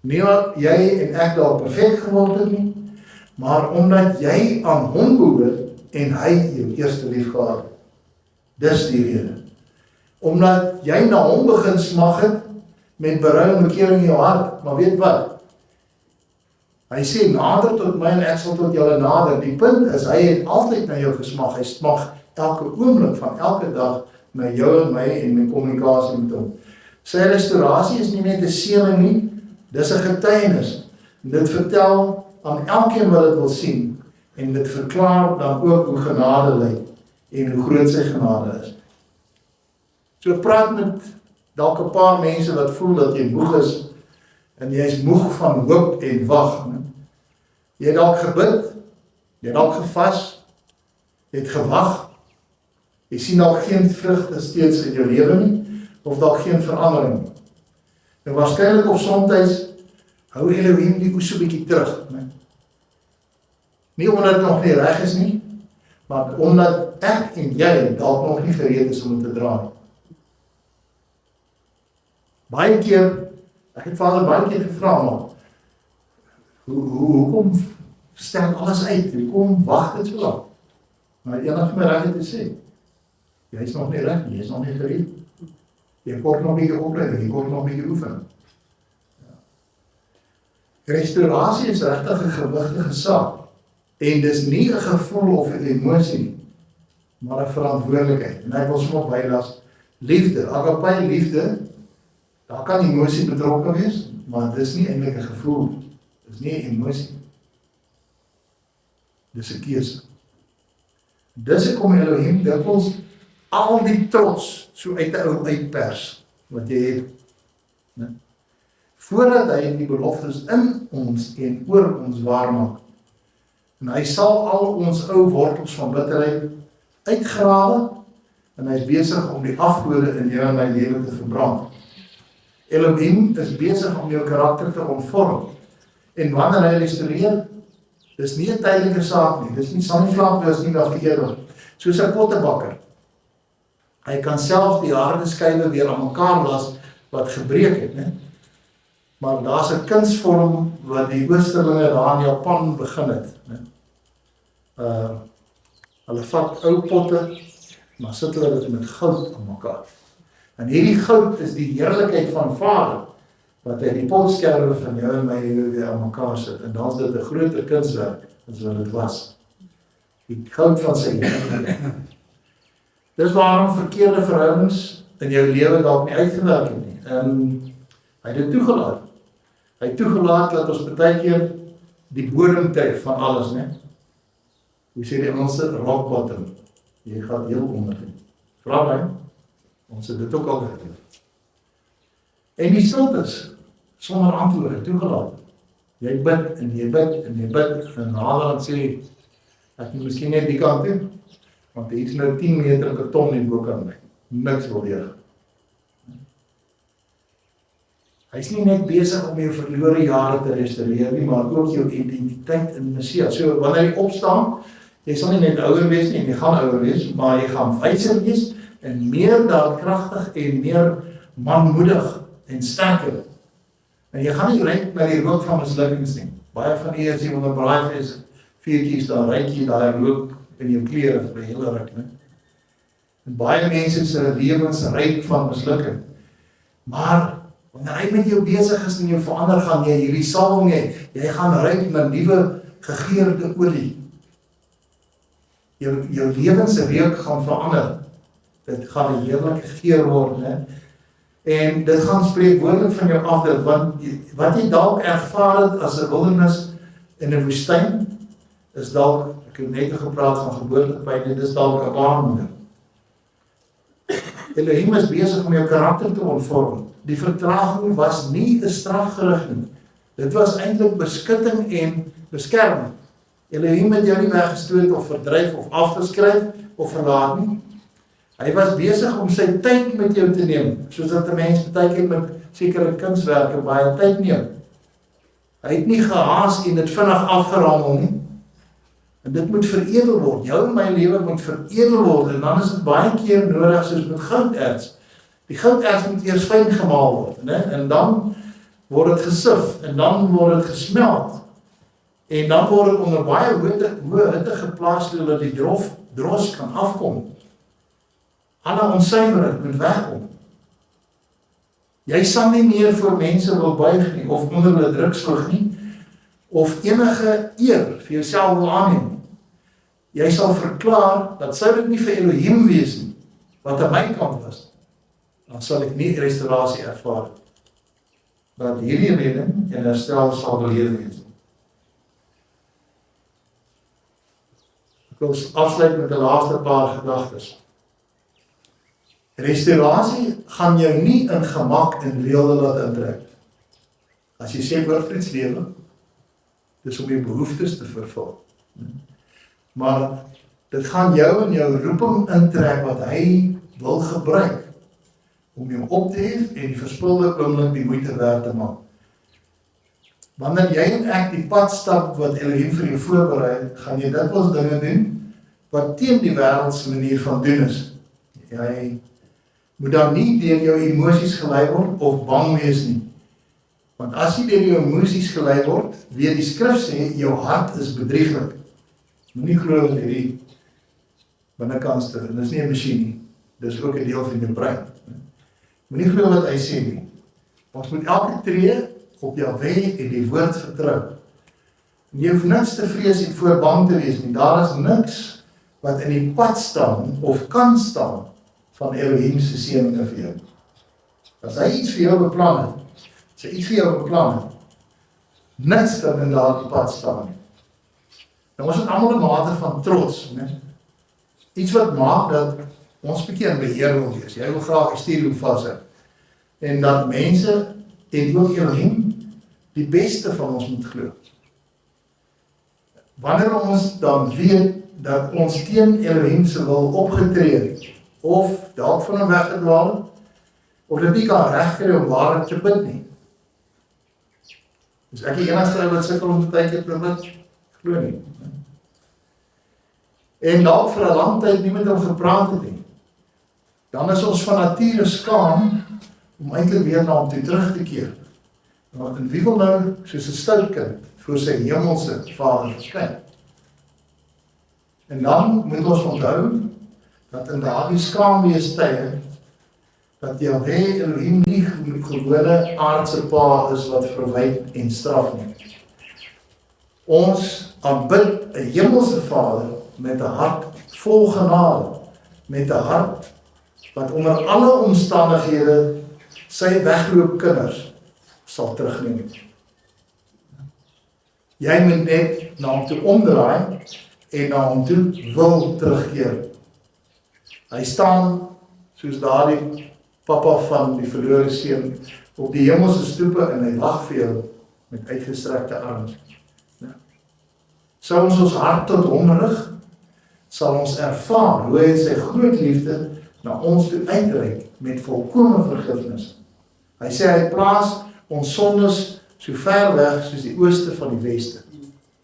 Nie wat jy en ek daar perfek geword het nie, maar omdat jy aan hom behoort en hy jou eerste lief gehad het. Dis die rede. Omdat jy na hom begin smag het met berou en bekering in jou hart, maar weet wat? Hy sê, nader tot my en ek sal tot julle nader. Die punt is, hy het altyd na jou gesmag. Hy smag elke oomblik van elke dag na jou en my en my kommunikasie met hom. Sy restaurasie is nie net 'n seëning nie, dis 'n getuienis. En dit vertel aan elkeen wat dit wil sien, en dit verklaar dan ook hoe genade lyk en hoe groot sy genade is. So praat met dalk 'n paar mense wat voel dat jy moeg is, en jy is moeg van hoop en wag. Jy het dalk gebid, jy het dalk gevas, jy het gewag, jy sien dalk geen vrugte steeds in jou lewe nie, of dalk geen verandering nie. En waarskynlik of soms hou Elohim die oes so bietjie terug. Nie omdat dit nog nie reg is nie, maar omdat ek en jy dalk nog nie gereed is om te dra nie. Baie keer, ek het Vader baie keer gevra, maar hoekom stel alles uit? Hoekom wag dit so lank? Maar eendag vir my reg het te sê, jy is nog nie reg nie, jy is nog nie gereed. Jy kort nog nie opleiding, jy kort nog nie oefening. Restaurasie is regtig 'n gewigtige saak, en dis nie 'n gevoel of 'n emosie nie, maar 'n verantwoordelikheid. En ek wil sommer bylas, liefde, agape liefde, daar kan emosie betrokke wees, maar dis nie eintlik 'n gevoel, dis nie 'n emosie. Dis 'n keuse. Dis hoekom Elohim dikwels al die trots so uit 'n ou uitpers wat jy het, né? Voordat hy die beloftes in ons en oor ons waarmaak. En hy sal al ons ou wortels van bitterheid uitgrawe, en hy is besig om die afgode in jou en my lewe te verbrand. Elohim is besig om jou karakter te ontvorm, en wanneer hy restoreer, dis nie 'n tydelike saak nie, dis nie sal nie vlak wees nie dat vir ewig, soos 'n pottebakker. Hy kan self die harde skywe weer aan mekaar las wat gebreek het, né? Maar daar's 'n kunsvorm wat die oosterlinge daar in Japan begin het, né? Hulle vat ou potte, maar sit hulle dit met goud aan mekaar. En hierdie goud is die heerlikheid van Vader, wat hy die potskerwe van jou en my weer aan mekaar sit. En dan is dit 'n groter kunswerk as wat dit was. Die goud van sy heerlikheid. Dis waarom verkeerde verhoudings in jou lewe dalk nie uitgewerk het nie. En hy het dit toegelaat. Hy het toegelaat dat ons baie keer die bodem tref van alles, né? Hoe sê die Engelse, rock bottom. Jy gaan heel onder. Vra my, ons het dit ook al gedoen. En die stiltes, sonder antwoorde, toegelaat. Jy bid, en jy bid, en jy bid, en naderhand sê, ek moet miskien net die kant toe, want hier is nou 10 meter karton in bokant my. Niks wil leer. Hy is nie net besig om jou verlore jare te restaureer nie, maar ook jou identiteit in Messias. So, wanneer jy opstaan, jy sal nie net ouer wees nie, en jy gaan ouer wees, maar jy gaan wyser wees, en meer daadkragtig, en meer manmoedig, en sterker. En jy gaan nie ryk met die rook van mislukkings nie. Baie van die as jy onder braai is, vuurtjies, dan ryk jy daar rook in jou klere vir die hele ruk, ne? En baie mense se lewens ryk van mislukking. Maar wanneer hy met jou besig is en jou verander, gaan jy hierdie salwing hê, jy gaan ryk na nuwe gegeurde olie. Jou lewensreuk gaan verander. Dit gaan 'n heerlike geur word, né? En dit gaan spreekwoordelik van jou afdruk, want wat jy dalk ervaar het as 'n wildernis in 'n woestyn, is dalk, ek het net gepraat van geboortepyn, dit is dalk 'n baarmoeder. Elohim is besig om jou karakter te ontvorm. Die vertraging was nie 'n strafgerig nie. Dit was eintlik beskutting en beskerming. Elohim het jou nie weggestoot of verdryf of afgeskryf of verlaat nie. Hy was besig om sy tyd met jou te neem, soos dat 'n mens baie keer met sekere kunswerke baie tyd neem. Hy het nie gehaas en dit vinnig afgehandel nie. En dit moet veredel word. Jou en my lewe moet veredel word, en dan is dit baie keer nodig soos met gouderts. Die gouderts moet eers fyn gemaal word, né? En dan word dit gesif, en dan word dit gesmeld. En dan word dit onder baie hoë hitte geplaas sodat die dros kan afkom. Alle onsuiverheid moet wegkom. Jy sal nie meer voor mense wil buig nie, of onder hulle druk sprig nie, of enige eer vir jouself wil aanneem. Jy sal verklaar, dat sou dit nie vir Elohim wees nie, wat aan my kant was, dan sal ek nie restaurasie ervaar, dat hierdie redding en herstel sal beleef wees. Ek wil afsluit met die laaste paar gedagtes. Restaurasie gaan jou nie in gemak en weelde laat intrek. As jy sê Wilfrieds lewe, dis om jou behoeftes te vervul. Maar dit gaan jou in jou roeping intrek wat hy wil gebruik, om jou op te hef en die verspilde oomblik die moeite werd te maak. Wanneer jy en ek die pad stap wat Elohim vir jou voorberei, gaan jy dikwels dinge doen, wat teen die wêreldse manier van doen is. Jy moet dan nie deur jou emosies gelei word of bang wees nie. Want as jy deur jou emosies gelei word, weet die skrif sê, jou hart is bedrieglik. Moenie glo dat hierdie binnekantste, en dis nie 'n masjien nie, dis ook 'n deel van jou brein. Moenie glo wat hy sê nie. Ons moet elke tree op jou weg en die woord vertrou. En jy hoef niks te vrees en voor bang te wees nie. Daar is niks wat in die pad staan of kan staan van Elohim se seëninge vir jou. As hy iets vir jou beplan het, niks kan in daardie pad staan nie. Nou ons het almal 'n mate van trots, né? Iets wat maak dat ons bietjie in beheer wil wees. Jy wil graag die stuur vashou. En dat mense en ook Elohim die beste van ons moet glo. Wanneer ons dan weet dat ons teen Elohim se wil opgetree het, of dalk van hom weggedwaal het, of dit nie kan regkry om waarlik te bid nie. Dus ek die enigste wat sukkel om baie keer te bid, glo nie. En dalk vir 'n lang tyd nie met hom gepraat het nie. Dan is ons van nature skaam om eintlik weer na hom toe terug te keer. Want en wie wil nou soos 'n stout kind voor sy hemelse Vader verskyn? En dan moet ons onthou dat in daardie skaamwees tye dat Jahweh Elohim nie gewone aardse pa is wat verwyk en straf nie. Ons aanbid 'n hemelse Vader met 'n hart vol genade, met 'n hart wat onder alle omstandighede sy wegloop kinders sal terugneem. Jy moet net na hom toe omdraai en na hom toe wil terugkeer. Hy staan soos daardie papa van die verlore seun op die hemelse stoepe en hy wag vir jou met uitgestrekte arms. Sou ons hart tot hom rig, sal ons ervaar hoe hy sy groot liefde na ons toe uitreik met volkome vergifnis. Hy sê hy plaas ons sondes so ver weg soos die ooste van die weste.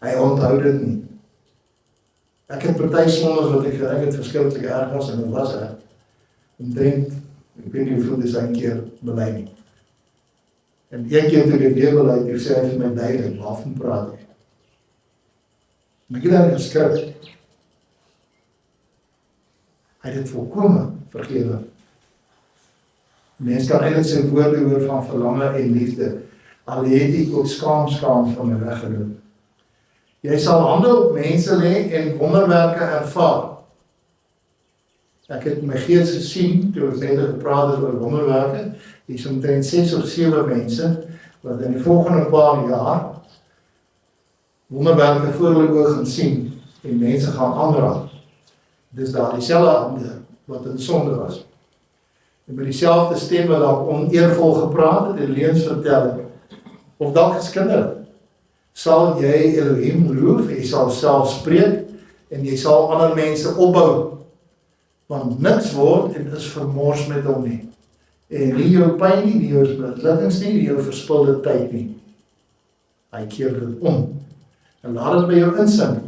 Hy onthou dit nie. Ek het party sondes wat ek gedink het verskriklik erg was en dit was erg. Omtrent, ek weet nie hoeveel dis een keer bely nie. En een keer toe ek weer bely, ek sê hy vir my duidelik, waarvan praat hy? En ek het daar geskrik. Hy het dit volkome vergewe. Mens kan eintlik sy woorde hoor van verlange en liefde, al het ek ook skaam van my weggeloop. Jy sal hande op mense lê en wonderwerke ervaar. Ek het my gees gesien, toe ek net gepraat het oor wonderwerke, hier is omtrent 6 of 7 mense, wat in die volgende paar jaar wonderwerke voor hulle oë gaan sien, en mense gaan aanraak. Dis daar dieselfde hande, wat in sonde was. En met dieselfde stem wat dalk oneervol gepraat het, en leuns vertel het, of dalk geskinder het, sal jy Elohim loof, jy sal self spreek, en jy sal ander mense opbou, want niks word en is vermors met hom nie. En nie jou pyn nie, nie jou mislukkings nie, nie jou verspilde tyd nie. Hy keer dit om. En laat het by jou insink.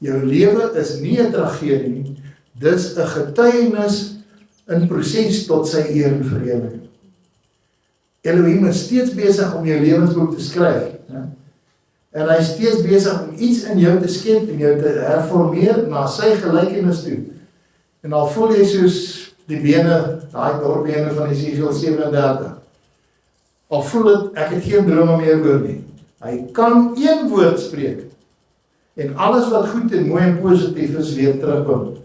Jou lewe is nie 'n tragedie nie, dis 'n getuienis in proses tot sy eer en verheerliking. Elohim is steeds besig om jou lewensboek te skryf. En hy is steeds besig om iets in jou te skep en jou te herformeer na sy gelykenis toe. En al voel jy soos die bene, daai dorbene van Esegiel 37. Al voel dit, ek het geen drome meer oor nie. Hy kan een woord spreek. En alles wat goed en mooi en positief is, weer terugkom.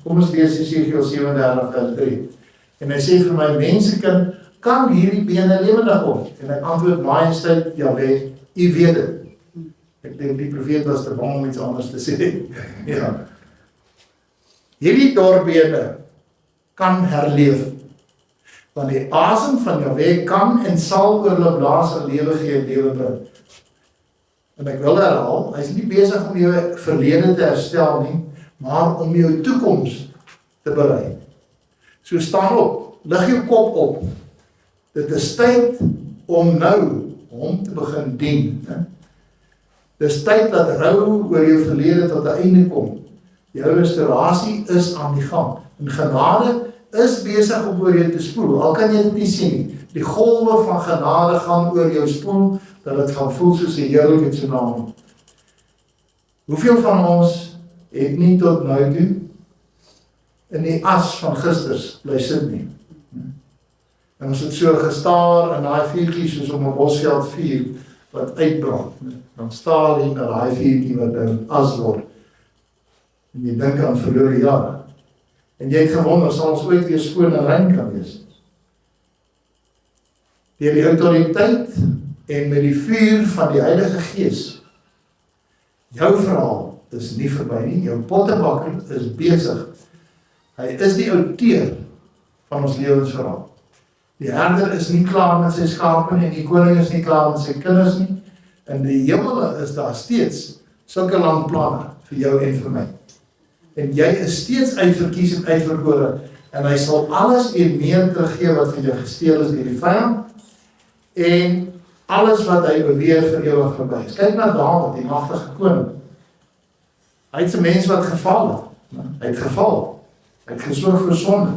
Kom ons lees Esegiel 37 vers 3. En hy sê vir my, mensekind, kan hierdie bene lewendig word? En hy antwoord, Majesteit, Jahweh, u weet dit. Ek dink die profeet was te bang om iets anders te sê. Ja. Hierdie dorbene kan herleef. Want die asem van Jahweh kan en sal oor hulle blaas en lewe gee en lewe bring. En ek wil herhaal, hy is nie besig om jou verlede te herstel nie, maar om jou toekoms te berei. So staan op, lig jou kop op. Dit is tyd om nou hom te begin dien. Dit is tyd dat rou oor jou verlede tot 'n einde kom. Jou restaurasie is aan die gang. En genade is besig om oor jou te spoel. Al kan jy dit nie sien nie. Die golwe van genade gaan oor jou spoel, dat het gaan voel soos 'n heerlike tsunami. Hoeveel van ons het nie tot nou toe in die as van gisters bly sit nie? En ons het so gestaar in daai vuurtjie soos om 'n bosveld vuur wat uitbrand. Dan staar jy na daai vuurtjie wat nou as word. En jy dink aan verlore jare. En jy het gewonder, sal ons ooit weer skoon en rein kan wees? Deur die autoriteit en met die vuur van die Heilige Gees. Jou verhaal is nie verby nie, jou pottebakker is besig. Hy is die outeur van ons lewensverhaal. Die herder is nie klaar met sy skape nie, en die koning is nie klaar met sy kinders nie. In die hemele is daar steeds sulke lang planne vir jou en vir my. En jy is steeds uitverkies en uitverkore, en hy sal alles en meer teruggee wat van jou gesteel is deur die vyand, en alles wat hy beweer vir ewig verby is. Kyk na Dawid, die magtige koning. Hy het 'n mens wat geval het. Hy het geval. Hy het gesorg vir sonde.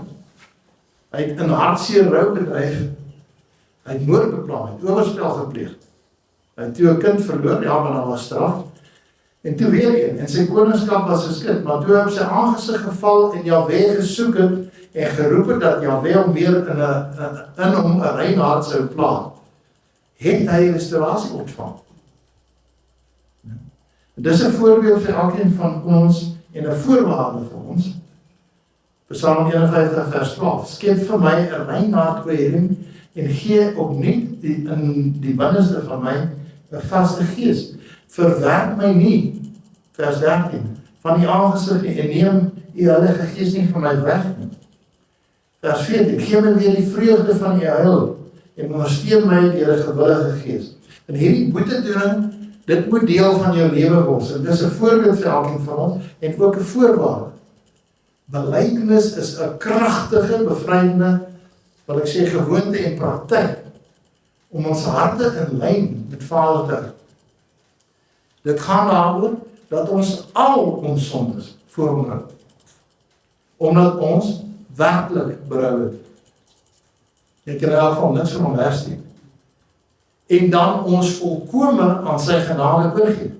Hy het in hartseer rou bedryf. Hy het moord beplan, hy het oorspel gepleeg. Hy het toe 'n kind verloor, ja, maar daar was straf. En toe weer een, en sy koningskap was geskit, maar toe hy op sy aangesig geval en Jahweh gesoek het en geroep het dat Jahweh hom weer in hom 'n rein hart sou plaas, het hy restaurasie ontvang. Dis 'n voorbeeld vir elkeen van ons en 'n voorwaarde vir ons, Psalm 51 vers 12, skep vir my 'n rein hart, o Here, en gee opnuut in die binneste van my 'n vaste gees. Verwerp my nie, vers 13, van die aangesig nie, en neem u Heilige Gees nie van my weg nie. Vers 14, gee my weer die vreugde van u heil, en ondersteun my deur 'n gewillige gees. En hierdie boetedoening, dit moet deel van jou lewe word. En dit is 'n voorbeeld vir elkeen van ons, en ook 'n voorwaarde. Belydenis is 'n kragtige, bevrydende, wil ek sê, gewoonte en praktyk, om ons harte in lyn met Vader te hou. Dit gaan daaroor, dat ons al ons sondes voor hom hou, omdat ons werklik berou het. Ek kan in elk geval niks van hom hersteek. En dan ons volkome aan sy genade oorgee.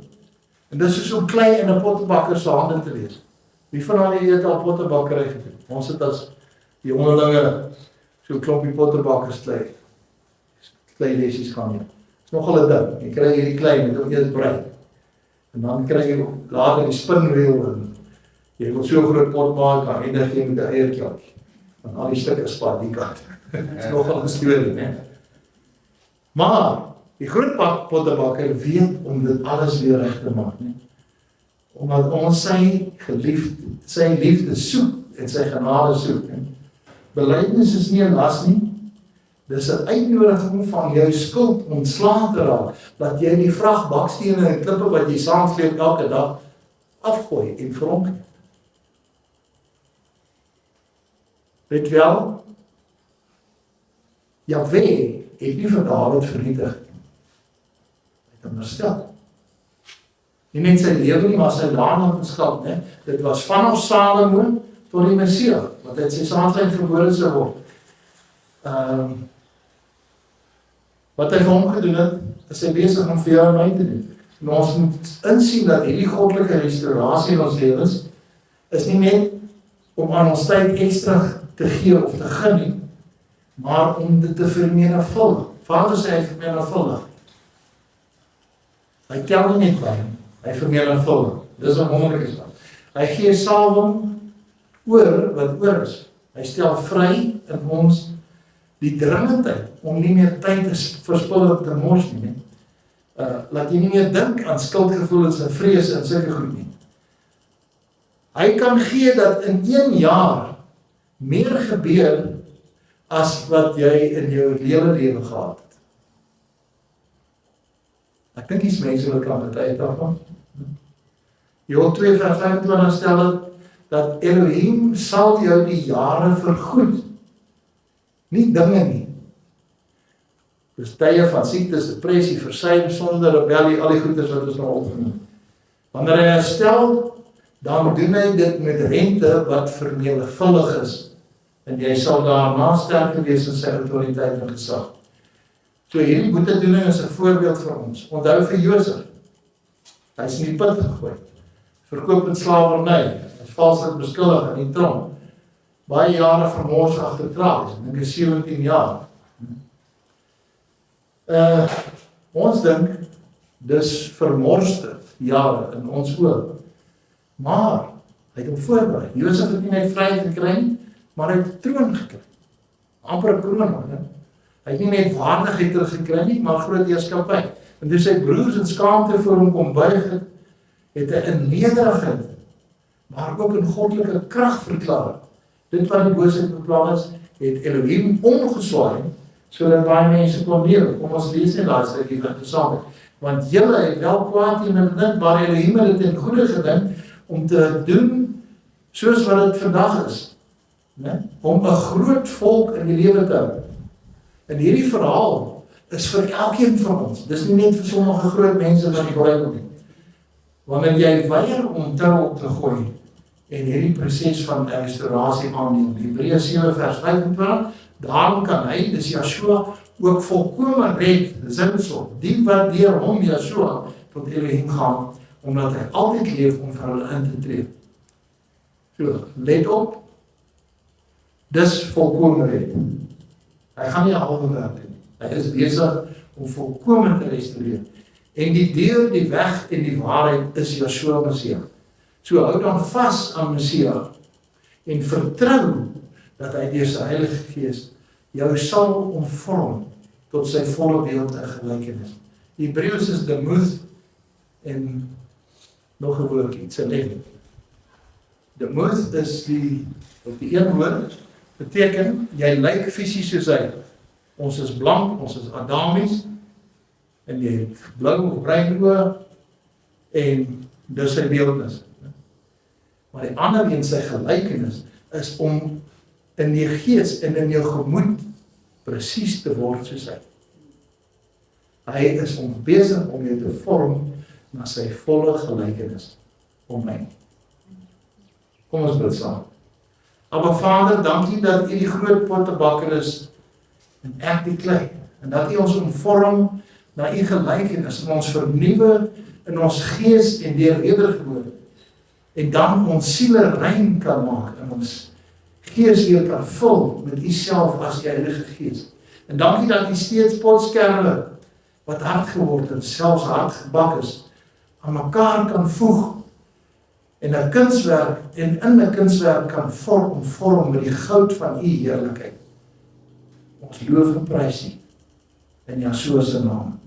En dis soos om klei in 'n pottebakker se hande te wees. Wie van hulle het al pottebakkery gedoen? Ons het as die jongelinge so 'n klompie pottebakkers klei lesies gaan doen. Dis nogal 'n ding. Jy kry hierdie klei met hom eers brei. En dan kry jy later die spinreel en jy wil so groot pot maak, dan eindig jy met 'n eiertjie. En al die stukke spat die kant. Dit is nogal 'n storie, né? Maar die groot pottebakker weet om dit alles weer reg te maak, né? Omdat ons sy liefde soek en sy genade soek. Belydenis is nie 'n las nie. Dis 'n uitnodiging van jou skuld ontslae te raak, dat jy die vragbaksstene en klippe wat jy saamsleep elke dag afgooi en vir hom gee. Weet wel, Jahwe het nie vir Dawid vernietig. Hy het onderstel. Nie net sy lewe nie, maar sy nalatenskap, né? Dit was vanaf Salomo tot die Messia, wat uit sy saamsyn gebore sou word. Wat hy vir hom gedoen het, is hy besig om vir jou en my te doen. En ons moet insien dat hierdie goddelike restaurasie in ons lewens is nie net om aan ons tyd ekstra te gee of te gun nie, maar om dit te vermenigvuldig. Vader sê hy vermenigvuldig. Hy tel nie net by, hy vermenigvuldig. Dis 'n wonderlike saak. Hy gee salwing oor wat oor is. Hy stel vry in ons die dringendheid om nie meer tyd te verspil of te mors nie. Laat jy nie meer dink aan skuldgevoelens en vrees en sulke goed nie. Hy kan gee dat in 1 jaar meer gebeur as wat jy in jou hele lewe gehad het. Ek dink die mense wat kan betuig daarvan. Joel 2 vers 25 stel dat Elohim sal jou die jare vergoed. Nie dinge nie. Dis tye van siektes, depressie, versuim, sonde, rebellie, al die goeders wat ons nou opgenoem. Wanneer hy herstel, dan doen hy dit met rente wat vermenigvuldig is. En jy sal daarna sterker wees in sy autoriteit en gesag. So hierdie boetedoening is 'n voorbeeld vir ons. Onthou vir Josef. Hy is in die put gegooi. Verkoop in slawerny. Hy is valslik beskuldig in die tronk. Baie jare vermors agter tralies. Ek dink 17 jaar. Ons dink dis vermorste jare in ons oë. Maar hy het hom voorberei. Josef het nie net vryheid gekry nie, maar hy het 'n troon gekry. Amper 'n kroon, né? Hy het nie net waardigheid teruggekry nie, maar groot heerskappy. En toe sy broers in skaamte voor hom kom buig het hy in nederigheid, maar ook in goddelike krag verklaar. Dit wat die boosheid beplan is, het Elohim omgeswaai, sodat baie mense kon lewe. Kom ons lees die laaste stukkie van Psalm. Want julle het wel kwaad teen gedink, maar Elohim het dit in goeie gedink om te doen soos wat dit vandag is. Ne? Om 'n groot volk in die lewe te hou. En hierdie verhaal is vir elkeen van ons. Dis nie net vir sommige groot mense wat die Bybel nie. Wanneer jy weier om tou op te gooi en hierdie proses van restaurasie aanneem, Hebreërs 7 vers 25, daarom kan hy, dis Yeshua, ook volkome red, sinvol, die wat deur hom, Yeshua, tot Elohim gaan, omdat hy altyd leef om vir hulle in te tree. So, let op, dis volkome red. Hy gaan nie 'n halwe werk doen. Hy is besig om volkome te restoreer. En die deur, die weg en die waarheid is Yeshua Messia. So hou dan vas aan Messia en vertrou dat hy deur sy Heilige Gees jou sal omvorm tot sy volle beeld en gelykenis. Hebreëus is demuth en nog 'n woordjie, tselem. Demuth is die een woord, beteken, jy lyk fisies soos hy. Ons is blank, ons is Adamies, en jy het blou of bruin oë, en dis sy beeldnis. Maar die ander een, sy gelykenis, is om in die gees en in jou gemoed presies te word soos hy. Hy is besig om jou te vorm na sy volle gelykenis om my. Kom ons bid saam. Aba Vader, dankie dat U die groot pottebakker is en ek die klei, en dat U ons omvorm na U gelykenis en ons vernuwe in ons gees en deur wedergeboorte, en dan ons siele rein kan maak en ons gees weer kan vul met U self as die Heilige Gees. En dankie dat U steeds potskerwe wat hard geword en selfs hard gebak is, aan mekaar kan voeg en 'n kunswerk en in 'n kunswerk kan vorm met die goud van U heerlikheid. Ons loof en prys U in Yeshua se naam.